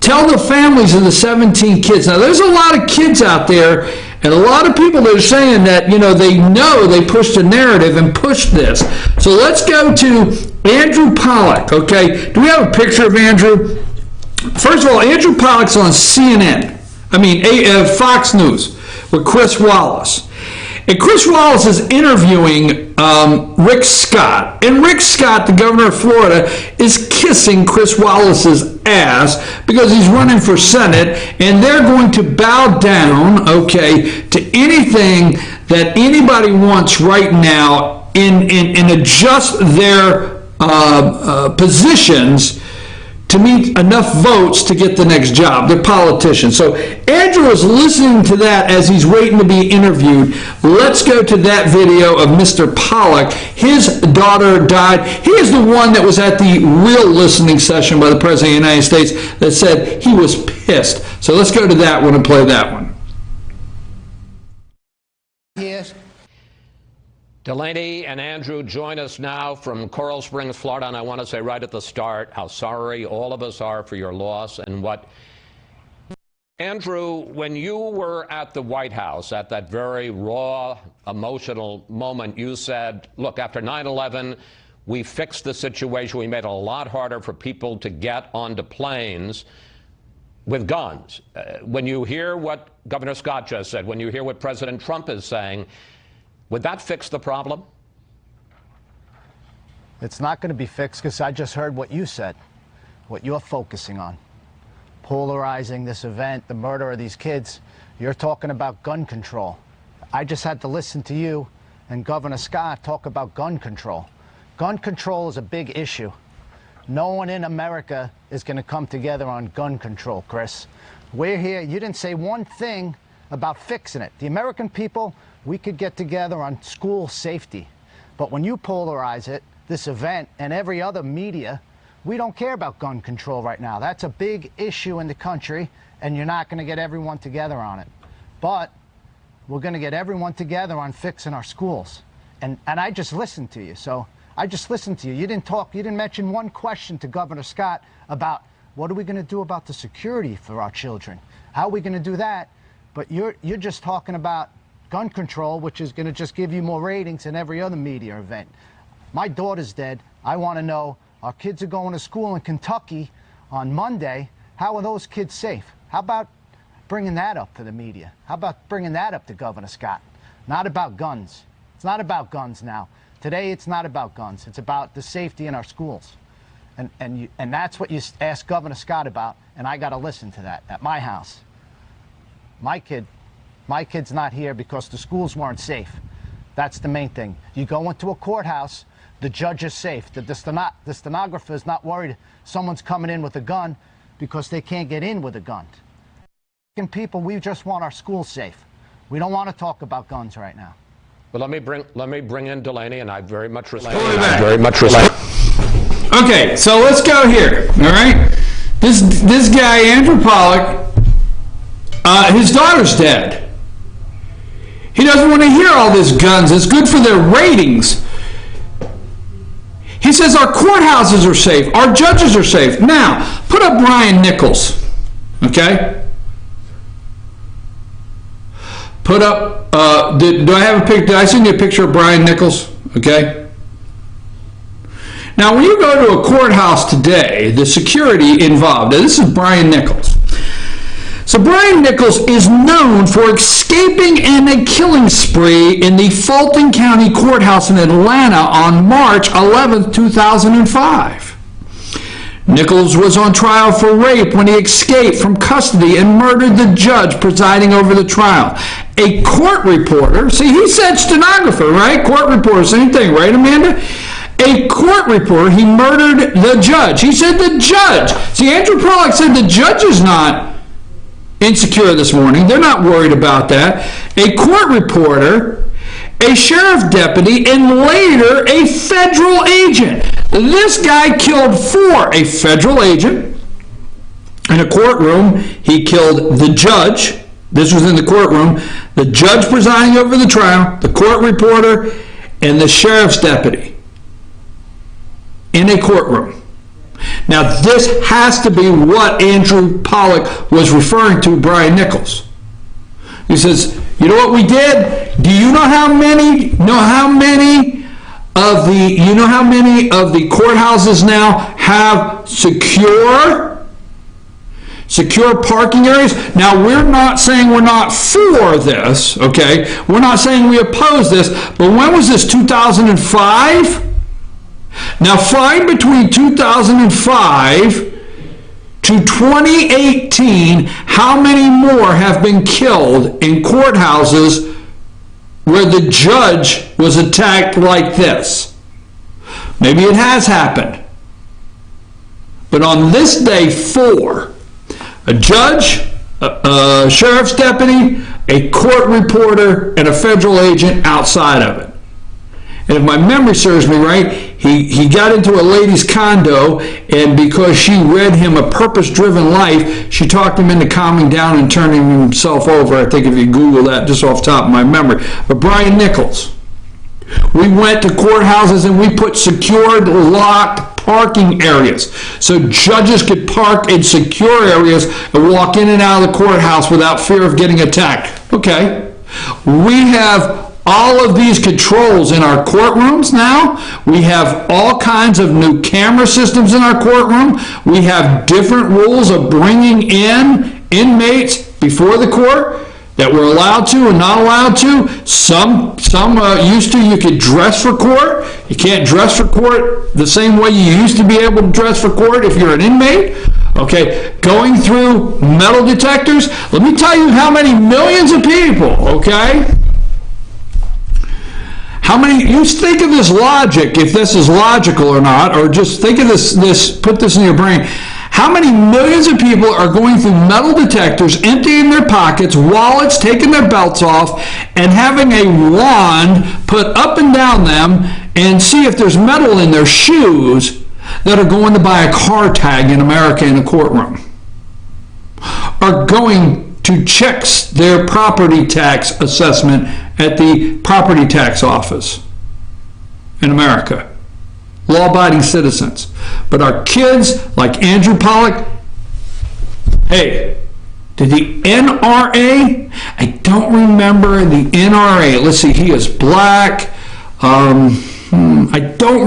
Tell the families of the 17 kids. Now, there's a lot of kids out there and a lot of people that are saying that, they pushed a narrative and pushed this. So let's go to Andrew Pollack, okay? Do we have a picture of Andrew? First of all, Andrew Pollack's on Fox News with Chris Wallace. And Chris Wallace is interviewing Rick Scott. And Rick Scott, the governor of Florida, is kissing Chris Wallace's ass because he's running for Senate, and they're going to bow down, to anything that anybody wants right now and adjust their positions to meet enough votes to get the next job. They're politicians. So Andrew is listening to that as he's waiting to be interviewed. Let's go to that video of Mr. Pollack. His daughter died. He is the one that was at the real listening session by the President of the United States that said he was pissed. So let's go to that one and play that one. Yes. Delaney and Andrew join us now from Coral Springs, Florida, and I want to say right at the start how sorry all of us are for your loss and what... Andrew, when you were at the White House at that very raw, emotional moment, you said, look, after 9/11, we fixed the situation. We made it a lot harder for people to get onto planes with guns. When you hear what Governor Scott just said, when you hear what President Trump is saying, would that fix the problem? It's not going to be fixed because I just heard what you said, what you're focusing on. Polarizing this event, the murder of these kids. You're talking about gun control. I just had to listen to you and Governor Scott talk about gun control. Gun control is a big issue. No one in America is going to come together on gun control, Chris. We're here. You didn't say one thing about fixing it. The American people, we could get together on school safety. But when you polarize it, this event and every other media, we don't care about gun control right now. That's a big issue in the country, and you're not going to get everyone together on it. But we're going to get everyone together on fixing our schools. And I just listened to you. So I just listened to you. You didn't mention one question to Governor Scott about what are we going to do about the security for our children? How are we going to do that? But you're just talking about gun control, which is going to just give you more ratings than every other media event. My daughter's dead. I want to know, our kids are going to school in Kentucky on Monday. How are those kids safe? How about bringing that up to the media? How about bringing that up to Governor Scott? Not about guns. It's not about guns now. Today, it's not about guns. It's about the safety in our schools. And that's what you asked Governor Scott about, and I got to listen to that at my house. My kid's not here because the schools weren't safe. That's the main thing. You go into a courthouse, the judge is safe. The stenographer is not worried someone's coming in with a gun because they can't get in with a gun. People, we just want our schools safe. We don't want to talk about guns right now. Well, let me bring in Delaney, and I very much respect. Okay, so let's go here. All right, this guy Andrew Pollack, his daughter's dead. He doesn't want to hear all this guns. It's good for their ratings. He says our courthouses are safe, our judges are safe. Now, put up Brian Nichols. Okay. Put up, do I have a picture? Did I send you a picture of Brian Nichols? Okay. Now, when you go to a courthouse today, the security involved, now this is Brian Nichols. So Brian Nichols is known for escaping in a killing spree in the Fulton County Courthouse in Atlanta on March 11, 2005. Nichols was on trial for rape when he escaped from custody and murdered the judge presiding over the trial. A court reporter, see, he said stenographer, right? Court reporter, same thing, right, Amanda? A court reporter, he murdered the judge. He said the judge. See, Andrew Pollack said the judge is not insecure this morning. They're not worried about that. A court reporter, a sheriff deputy, and later a federal agent. This guy killed a federal agent. In a courtroom, he killed the judge. This was in the courtroom. The judge presiding over the trial, the court reporter, and the sheriff's deputy. In a courtroom. Now, this has to be what Andrew Pollack was referring to, Brian Nichols. He says, you know what we did? Do you know how many of the courthouses now have secure parking areas? Now, we're not saying we're not for this, okay? We're not saying we oppose this, but when was this, 2005? Now, find between 2005 to 2018, how many more have been killed in courthouses where the judge was attacked like this? Maybe it has happened. But on this day, 4, a judge, a sheriff's deputy, a court reporter, and a federal agent outside of it. And if my memory serves me right, he got into a lady's condo, and because she read him A Purpose-Driven Life, she talked him into calming down and turning himself over. I think if you Google that, just off the top of my memory. But Brian Nichols, we went to courthouses and we put secured, locked parking areas so judges could park in secure areas and walk in and out of the courthouse without fear of getting attacked. Okay. We have all of these controls in our courtrooms now. We have all kinds of new camera systems in our courtroom. We have different rules of bringing in inmates before the court that we're allowed to and not allowed to. Some used to, you could dress for court. You can't dress for court the same way you used to be able to dress for court if you're an inmate. Okay, going through metal detectors. Let me tell you how many millions of people, okay? How many, you think of this logic, if this is logical or not, or just think of this, put this in your brain. How many millions of people are going through metal detectors, emptying their pockets, wallets, taking their belts off, and having a wand put up and down them and see if there's metal in their shoes that are going to buy a car tag in America in a courtroom? Are going to check their property tax assessment at the property tax office in America. Law-abiding citizens. But our kids, like Andrew Pollack, hey, did the NRA, I don't remember the NRA, let's see, he is black, I don't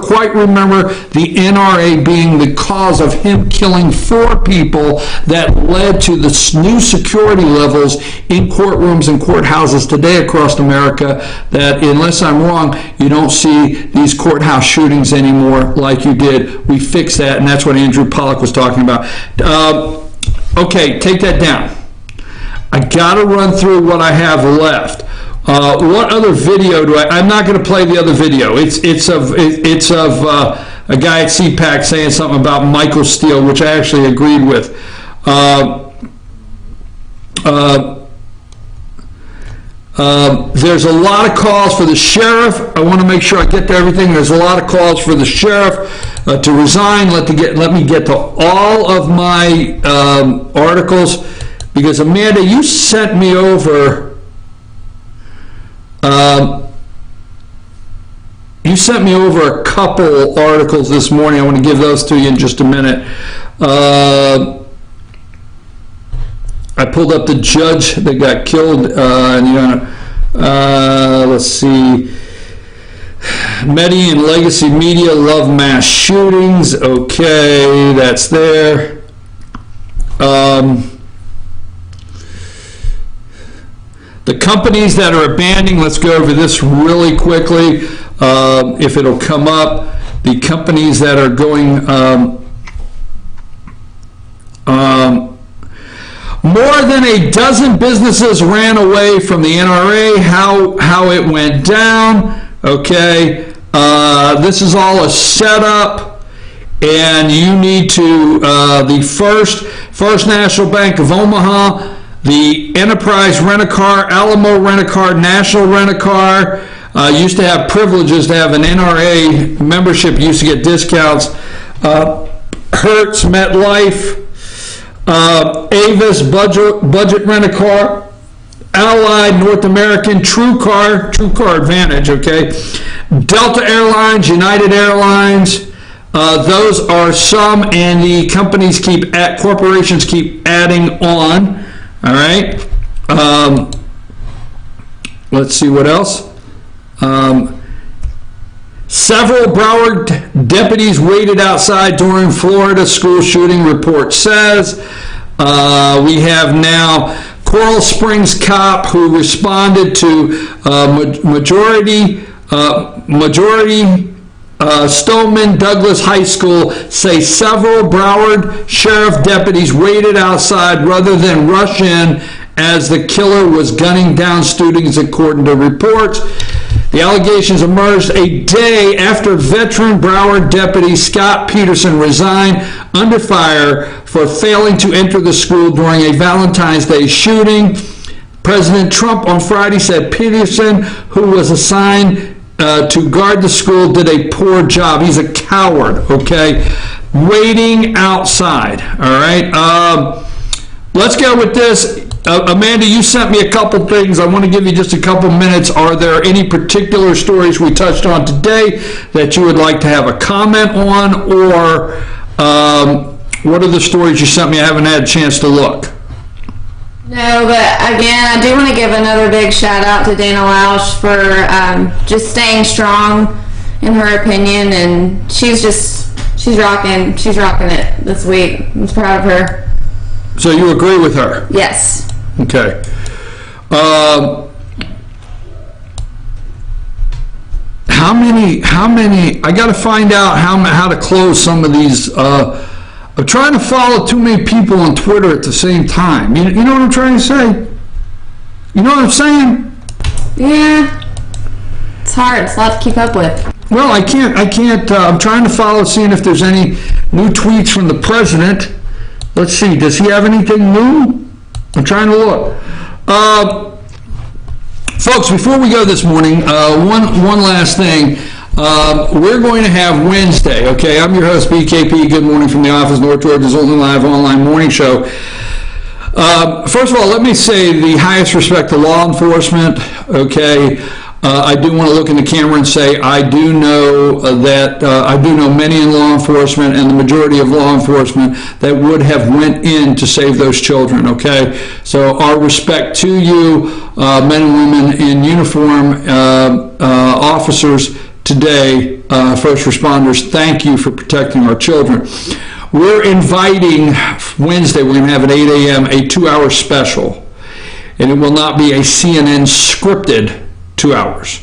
quite remember the NRA being the cause of him killing 4 people that led to the new security levels in courtrooms and courthouses today across America, that, unless I'm wrong, you don't see these courthouse shootings anymore like you did. We fixed that, and that's what Andrew Pollack was talking about. Okay, take that down. I got to run through what I have left. What other video do I'm not going to play the other video. It's of a guy at CPAC saying something about Michael Steele, which I actually agreed with. There's a lot of calls for the sheriff. I want to make sure I get to everything. There's a lot of calls for the sheriff to resign. Let me get to all of my articles, because Amanda, you sent me over. You sent me over a couple articles this morning. I want to give those to you in just a minute. I pulled up the judge that got killed. Let's see. Medi and Legacy Media love mass shootings. Okay, that's there. The companies that are abandoning, let's go over this really quickly, if it'll come up. The companies that are going, More than a dozen businesses ran away from the NRA. How it went down. Okay. This is all a setup, and you need to, the First National Bank of Omaha, the Enterprise Rent-A-Car, Alamo Rent-A-Car, National Rent-A-Car, used to have privileges to have an NRA membership, used to get discounts. Hertz, MetLife, Avis, Budget Rent-A-Car, Allied, North American, TrueCar Advantage, okay, Delta Airlines, United Airlines, those are some, and the corporations keep adding on, all right. Let's see what else. Several Broward deputies waited outside during Florida school shooting, report says. We have now Coral Springs cop who responded to majority Stoneman Douglas High School say several Broward sheriff deputies waited outside rather than rush in as the killer was gunning down students, according to reports. The allegations emerged a day after veteran Broward deputy Scott Peterson resigned under fire for failing to enter the school during a Valentine's Day shooting. President Trump on Friday said Peterson, who was assigned to guard the school, did a poor job. He's a coward, okay? Waiting outside, all right? Let's go with this. Amanda, you sent me a couple things. I want to give you just a couple minutes. Are there any particular stories we touched on today that you would like to have a comment on, or what are the stories you sent me? I haven't had a chance to look. No, but again, I do want to give another big shout out to Dana Lausch for just staying strong in her opinion, and she's rocking it this week. I'm proud of her. So you agree with her? Yes. Okay. How many, I got to find out how to close some of these. I'm trying to follow too many people on Twitter at the same time. You know what I'm trying to say? You know what I'm saying? Yeah. It's hard. It's a lot to keep up with. Well, I can't, I'm trying to follow, seeing if there's any new tweets from the president. Let's see, does he have anything new? I'm trying to look. Folks, before we go this morning, one last thing. We're going to have Wednesday, okay? I'm your host, BKP. Good morning from the office, North Georgia's only live online morning show. First of all, let me say the highest respect to law enforcement, okay? I do want to look in the camera and say I do know I do know many in law enforcement, and the majority of law enforcement that would have went in to save those children, okay? So our respect to you, men and women in uniform, officers today, first responders, thank you for protecting our children. We're inviting Wednesday, we're going to have at 8 a.m. a 2-hour special, and it will not be a CNN scripted 2 hours.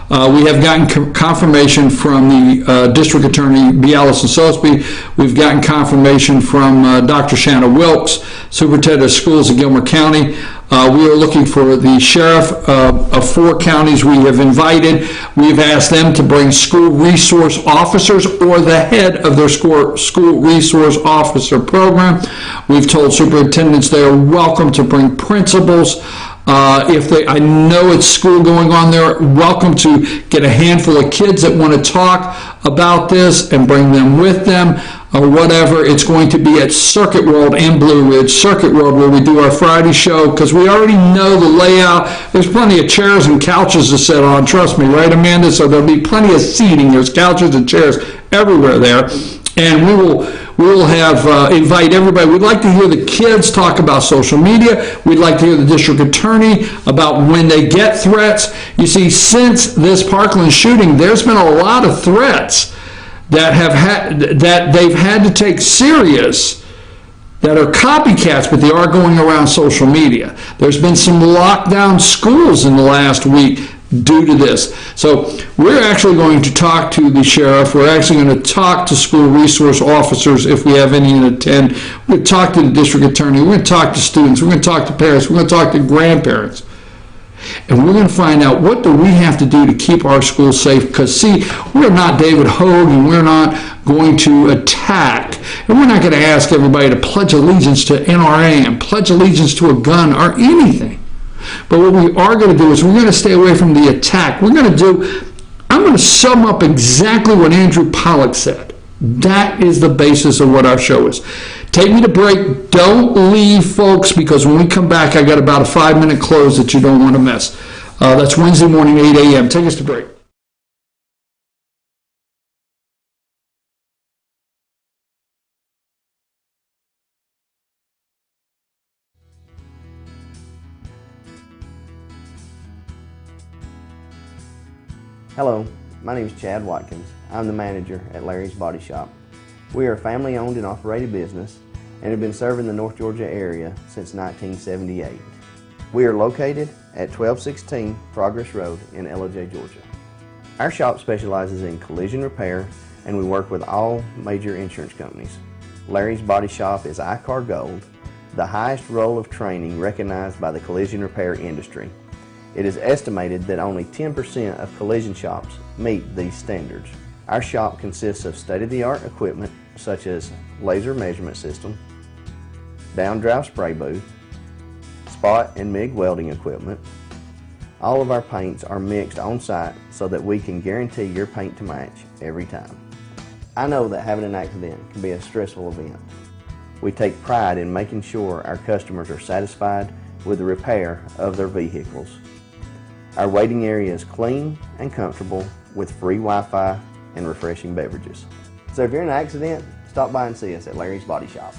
We have gotten confirmation from the District Attorney B. Allison Sosby. We've gotten confirmation from Dr. Shanna Wilkes, Superintendent of Schools in Gilmer County. We are looking for the sheriff of 4 counties we have invited. We've asked them to bring school resource officers or the head of their school resource officer program. We've told superintendents they are welcome to bring principals. I know it's school going on there, welcome to get a handful of kids that want to talk about this and bring them with them or whatever. It's going to be at Circuit World in Blue Ridge, Circuit World, where we do our Friday show, because we already know the layout. There's plenty of chairs and couches to sit on, trust me, right, Amanda? So there'll be plenty of seating. There's couches and chairs everywhere there. And we will have invite everybody. We'd like to hear the kids talk about social media. We'd like to hear the district attorney about when they get threats. You see, since this Parkland shooting, there's been a lot of threats that they've had to take serious, that are copycats, but they are going around social media. There's been some lockdown schools in the last week due to this. So we're actually going to talk to the sheriff. We're actually going to talk to school resource officers if we have any to attend. We're going to talk to the district attorney. We're going to talk to students. We're going to talk to parents. We're going to talk to grandparents. And we're going to find out what do we have to do to keep our schools safe. Because, see, we're not David Hogue, and we're not going to attack. And we're not going to ask everybody to pledge allegiance to NRA and pledge allegiance to a gun or anything. But what we are going to do is we're going to stay away from the attack. I'm going to sum up exactly what Andrew Pollack said. That is the basis of what our show is. Take me to break. Don't leave, folks, because when we come back, I got about a 5-minute close that you don't want to miss. That's Wednesday morning, 8 a.m. Take us to break. Hello, my name is Chad Watkins. I'm the manager at Larry's Body Shop. We are a family-owned and operated business and have been serving the North Georgia area since 1978. We are located at 1216 Progress Road in Ellijay, Georgia. Our shop specializes in collision repair, and we work with all major insurance companies. Larry's Body Shop is ICAR Gold, the highest role of training recognized by the collision repair industry. It is estimated that only 10% of collision shops meet these standards. Our shop consists of state-of-the-art equipment such as laser measurement system, down-drive spray booth, spot and MIG welding equipment. All of our paints are mixed on-site so that we can guarantee your paint to match every time. I know that having an accident can be a stressful event. We take pride in making sure our customers are satisfied with the repair of their vehicles. Our waiting area is clean and comfortable with free Wi-Fi and refreshing beverages. So if you're in an accident, stop by and see us at Larry's Body Shop.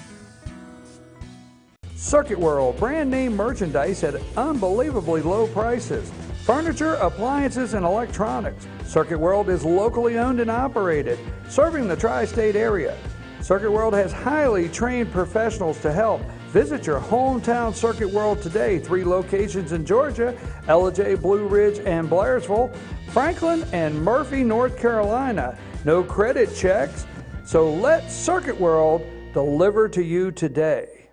Circuit World, brand name merchandise at unbelievably low prices. Furniture, appliances, and electronics. Circuit World is locally owned and operated, serving the tri-state area. Circuit World has highly trained professionals to help. Visit your hometown Circuit World today. 3 locations in Georgia: Ellijay, Blue Ridge, and Blairsville, Franklin, and Murphy, North Carolina. No credit checks, so let Circuit World deliver to you today.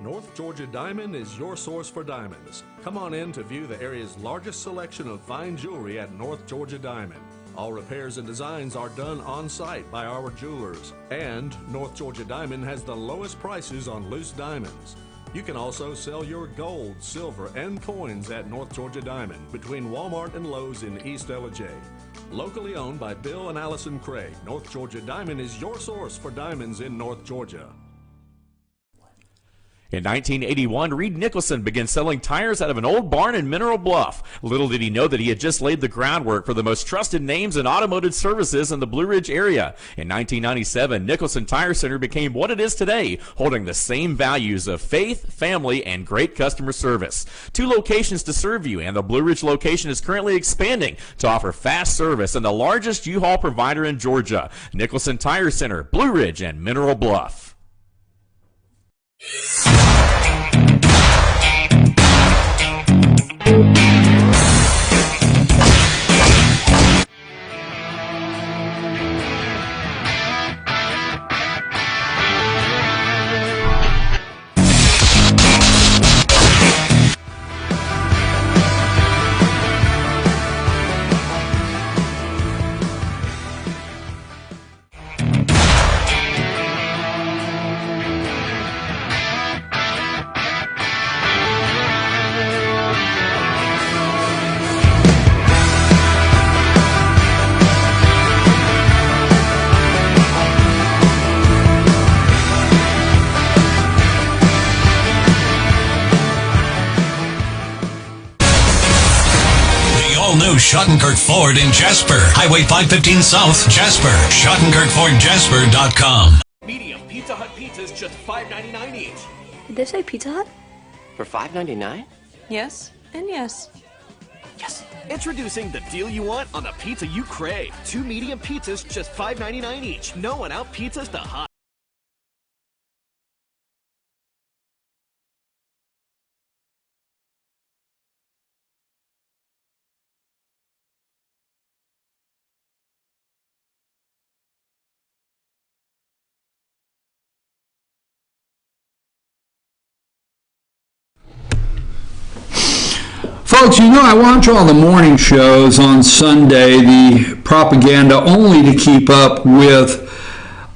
North Georgia Diamond is your source for diamonds. Come on in to view the area's largest selection of fine jewelry at North Georgia Diamond. All repairs and designs are done on-site by our jewelers. And North Georgia Diamond has the lowest prices on loose diamonds. You can also sell your gold, silver, and coins at North Georgia Diamond between Walmart and Lowe's in East Ellijay. Locally owned by Bill and Allison Craig, North Georgia Diamond is your source for diamonds in North Georgia. In 1981, Reed Nicholson began selling tires out of an old barn in Mineral Bluff. Little did he know that he had just laid the groundwork for the most trusted names in automotive services in the Blue Ridge area. In 1997, Nicholson Tire Center became what it is today, holding the same values of faith, family, and great customer service. 2 locations to serve you, and the Blue Ridge location is currently expanding to offer fast service and the largest U-Haul provider in Georgia. Nicholson Tire Center, Blue Ridge, and Mineral Bluff. New Schottenkirk Ford in Jasper. Highway 515 South, Jasper. SchottenkirkFordJasper.com. Medium Pizza Hut pizzas just $5.99 each. Did they say Pizza Hut? For $5.99? Yes, and yes. Yes. Introducing the deal you want on the pizza you crave. 2 medium pizzas just $5.99 each. No one out pizzas the hot. Folks, you know I watch all the morning shows on Sunday, the propaganda, only to keep up with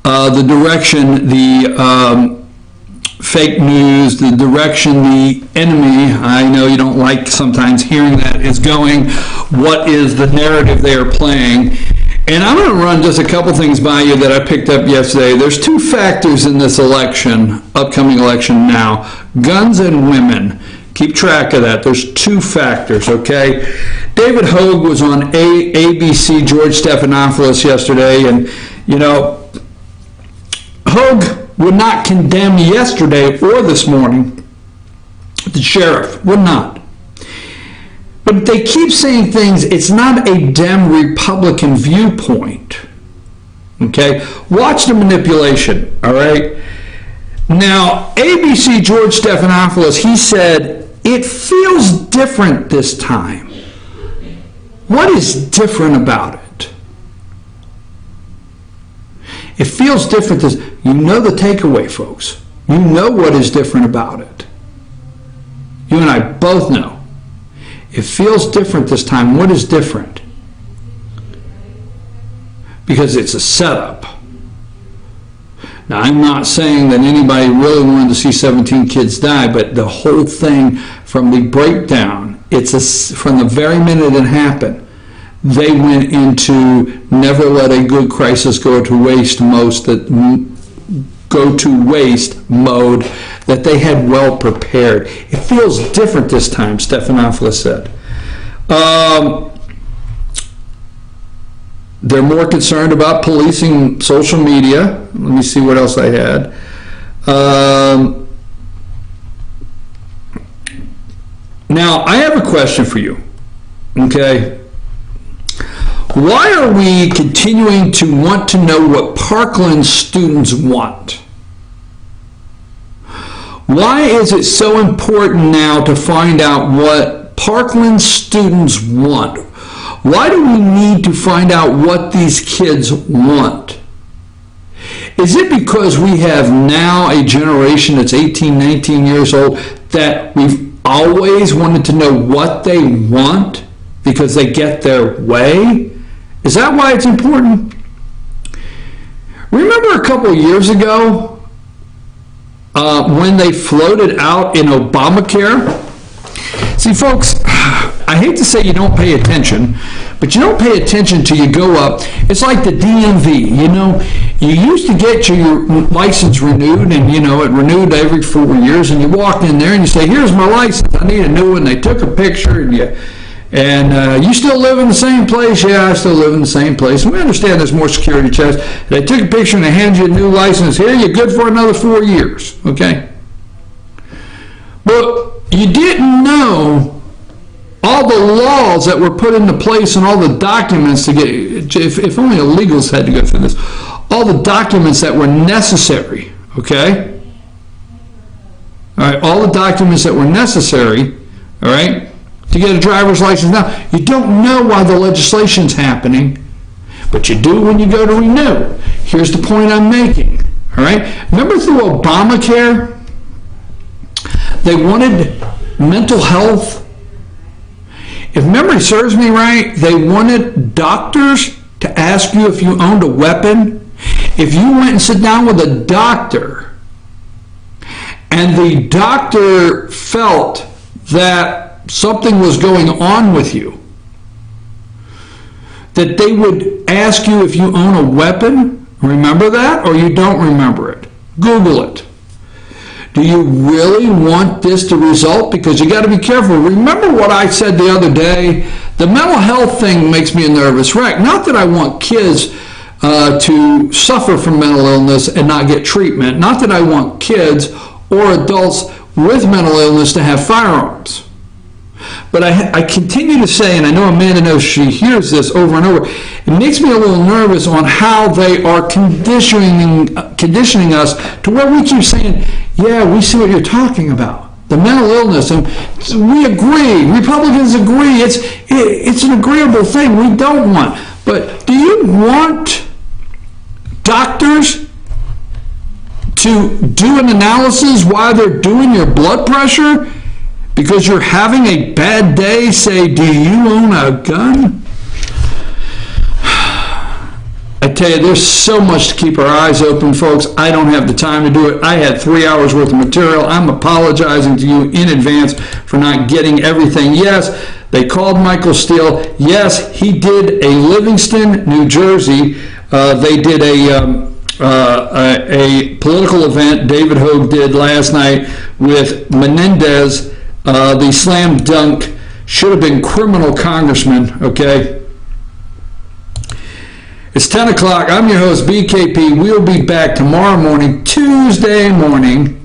the direction the fake news, the direction the enemy, I know you don't like sometimes hearing that, is going, what is the narrative they are playing. And I'm going to run just a couple things by you that I picked up yesterday. There's two factors in this election, upcoming election now, guns and women. Keep track of that. There's two factors, okay? David Hogue was on ABC George Stephanopoulos yesterday, and, you know, Hogue would not condemn yesterday or this morning the sheriff, would not. But they keep saying things, it's not a Dem-Republican viewpoint, okay? Watch the manipulation, all right? Now, ABC George Stephanopoulos, he said, it feels different this time. What is different about it? It feels different. You know the takeaway, folks. You know what is different about it. You and I both know. It feels different this time. What is different? Because it's a setup. Now, I'm not saying that anybody really wanted to see 17 kids die, but the whole thing from the breakdown, from the very minute it happened, they went into never let a good crisis go to waste mode that they had well prepared. It feels different this time, Stephanopoulos said. They're more concerned about policing social media. Let me see what else I had. Now, I have a question for you, okay? Why are we continuing to want to know what Parkland students want? Why is it so important now to find out what Parkland students want? Why do we need to find out what these kids want? Is it because we have now a generation that's 18, 19 years old that we've always wanted to know what they want because they get their way? Is that why it's important? Remember a couple of years ago when they floated out in Obamacare? See, folks, I hate to say you don't pay attention, but you don't pay attention till you go up. It's like the DMV, you know. You used to get your license renewed, and, you know, it renewed every 4 years, and you walked in there and you say, here's my license, I need a new one. They took a picture, and you still live in the same place? Yeah, I still live in the same place. And we understand there's more security checks. They took a picture and they hand you a new license. Here, you're good for another 4 years, okay? But you didn't know all the laws that were put into place and all the documents to get, if only illegals had to go through this, all the documents that were necessary, okay? All right, all the documents that were necessary, all right, to get a driver's license. Now, you don't know why the legislation's happening, but you do when you go to renew. Here's the point I'm making, all right? Remember through Obamacare, they wanted mental health. If memory serves me right, they wanted doctors to ask you if you owned a weapon. If you went and sit down with a doctor, and the doctor felt that something was going on with you, that they would ask you if you own a weapon. Remember that, or you don't remember it? Google it. Do you really want this to result? Because you got to be careful. Remember what I said the other day? The mental health thing makes me a nervous wreck. Not that I want kids to suffer from mental illness and not get treatment. Not that I want kids or adults with mental illness to have firearms. But I continue to say, and I know Amanda knows, she hears this over and over, it makes me a little nervous on how they are conditioning us to where we keep saying, yeah, we see what you're talking about, the mental illness, and we agree, Republicans agree, it's an agreeable thing we don't want. But do you want doctors to do an analysis while they're doing your blood pressure? Because you're having a bad day, say, do you own a gun? I tell you, there's so much to keep our eyes open, folks. I don't have the time to do it. I had 3 hours worth of material. I'm apologizing to you in advance for not getting everything. Yes, they called Michael Steele. Yes, he did a Livingston, New Jersey. They did a political event David Hogue did last night with Menendez, the slam dunk, should have been criminal congressman, okay? It's 10 o'clock. I'm your host, BKP. We'll be back tomorrow morning, Tuesday morning,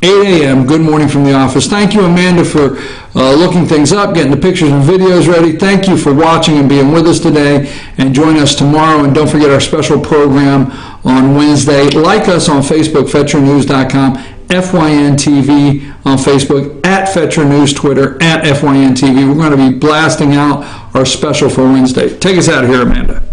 8 a.m. Good morning from the office. Thank you, Amanda, for looking things up, getting the pictures and videos ready. Thank you for watching and being with us today. And join us tomorrow. And don't forget our special program on Wednesday. Like us on Facebook, FetcherNews.com, FYN TV on Facebook, at Fetcher News, Twitter, at FYN TV. We're going to be blasting out our special for Wednesday. Take us out of here, Amanda.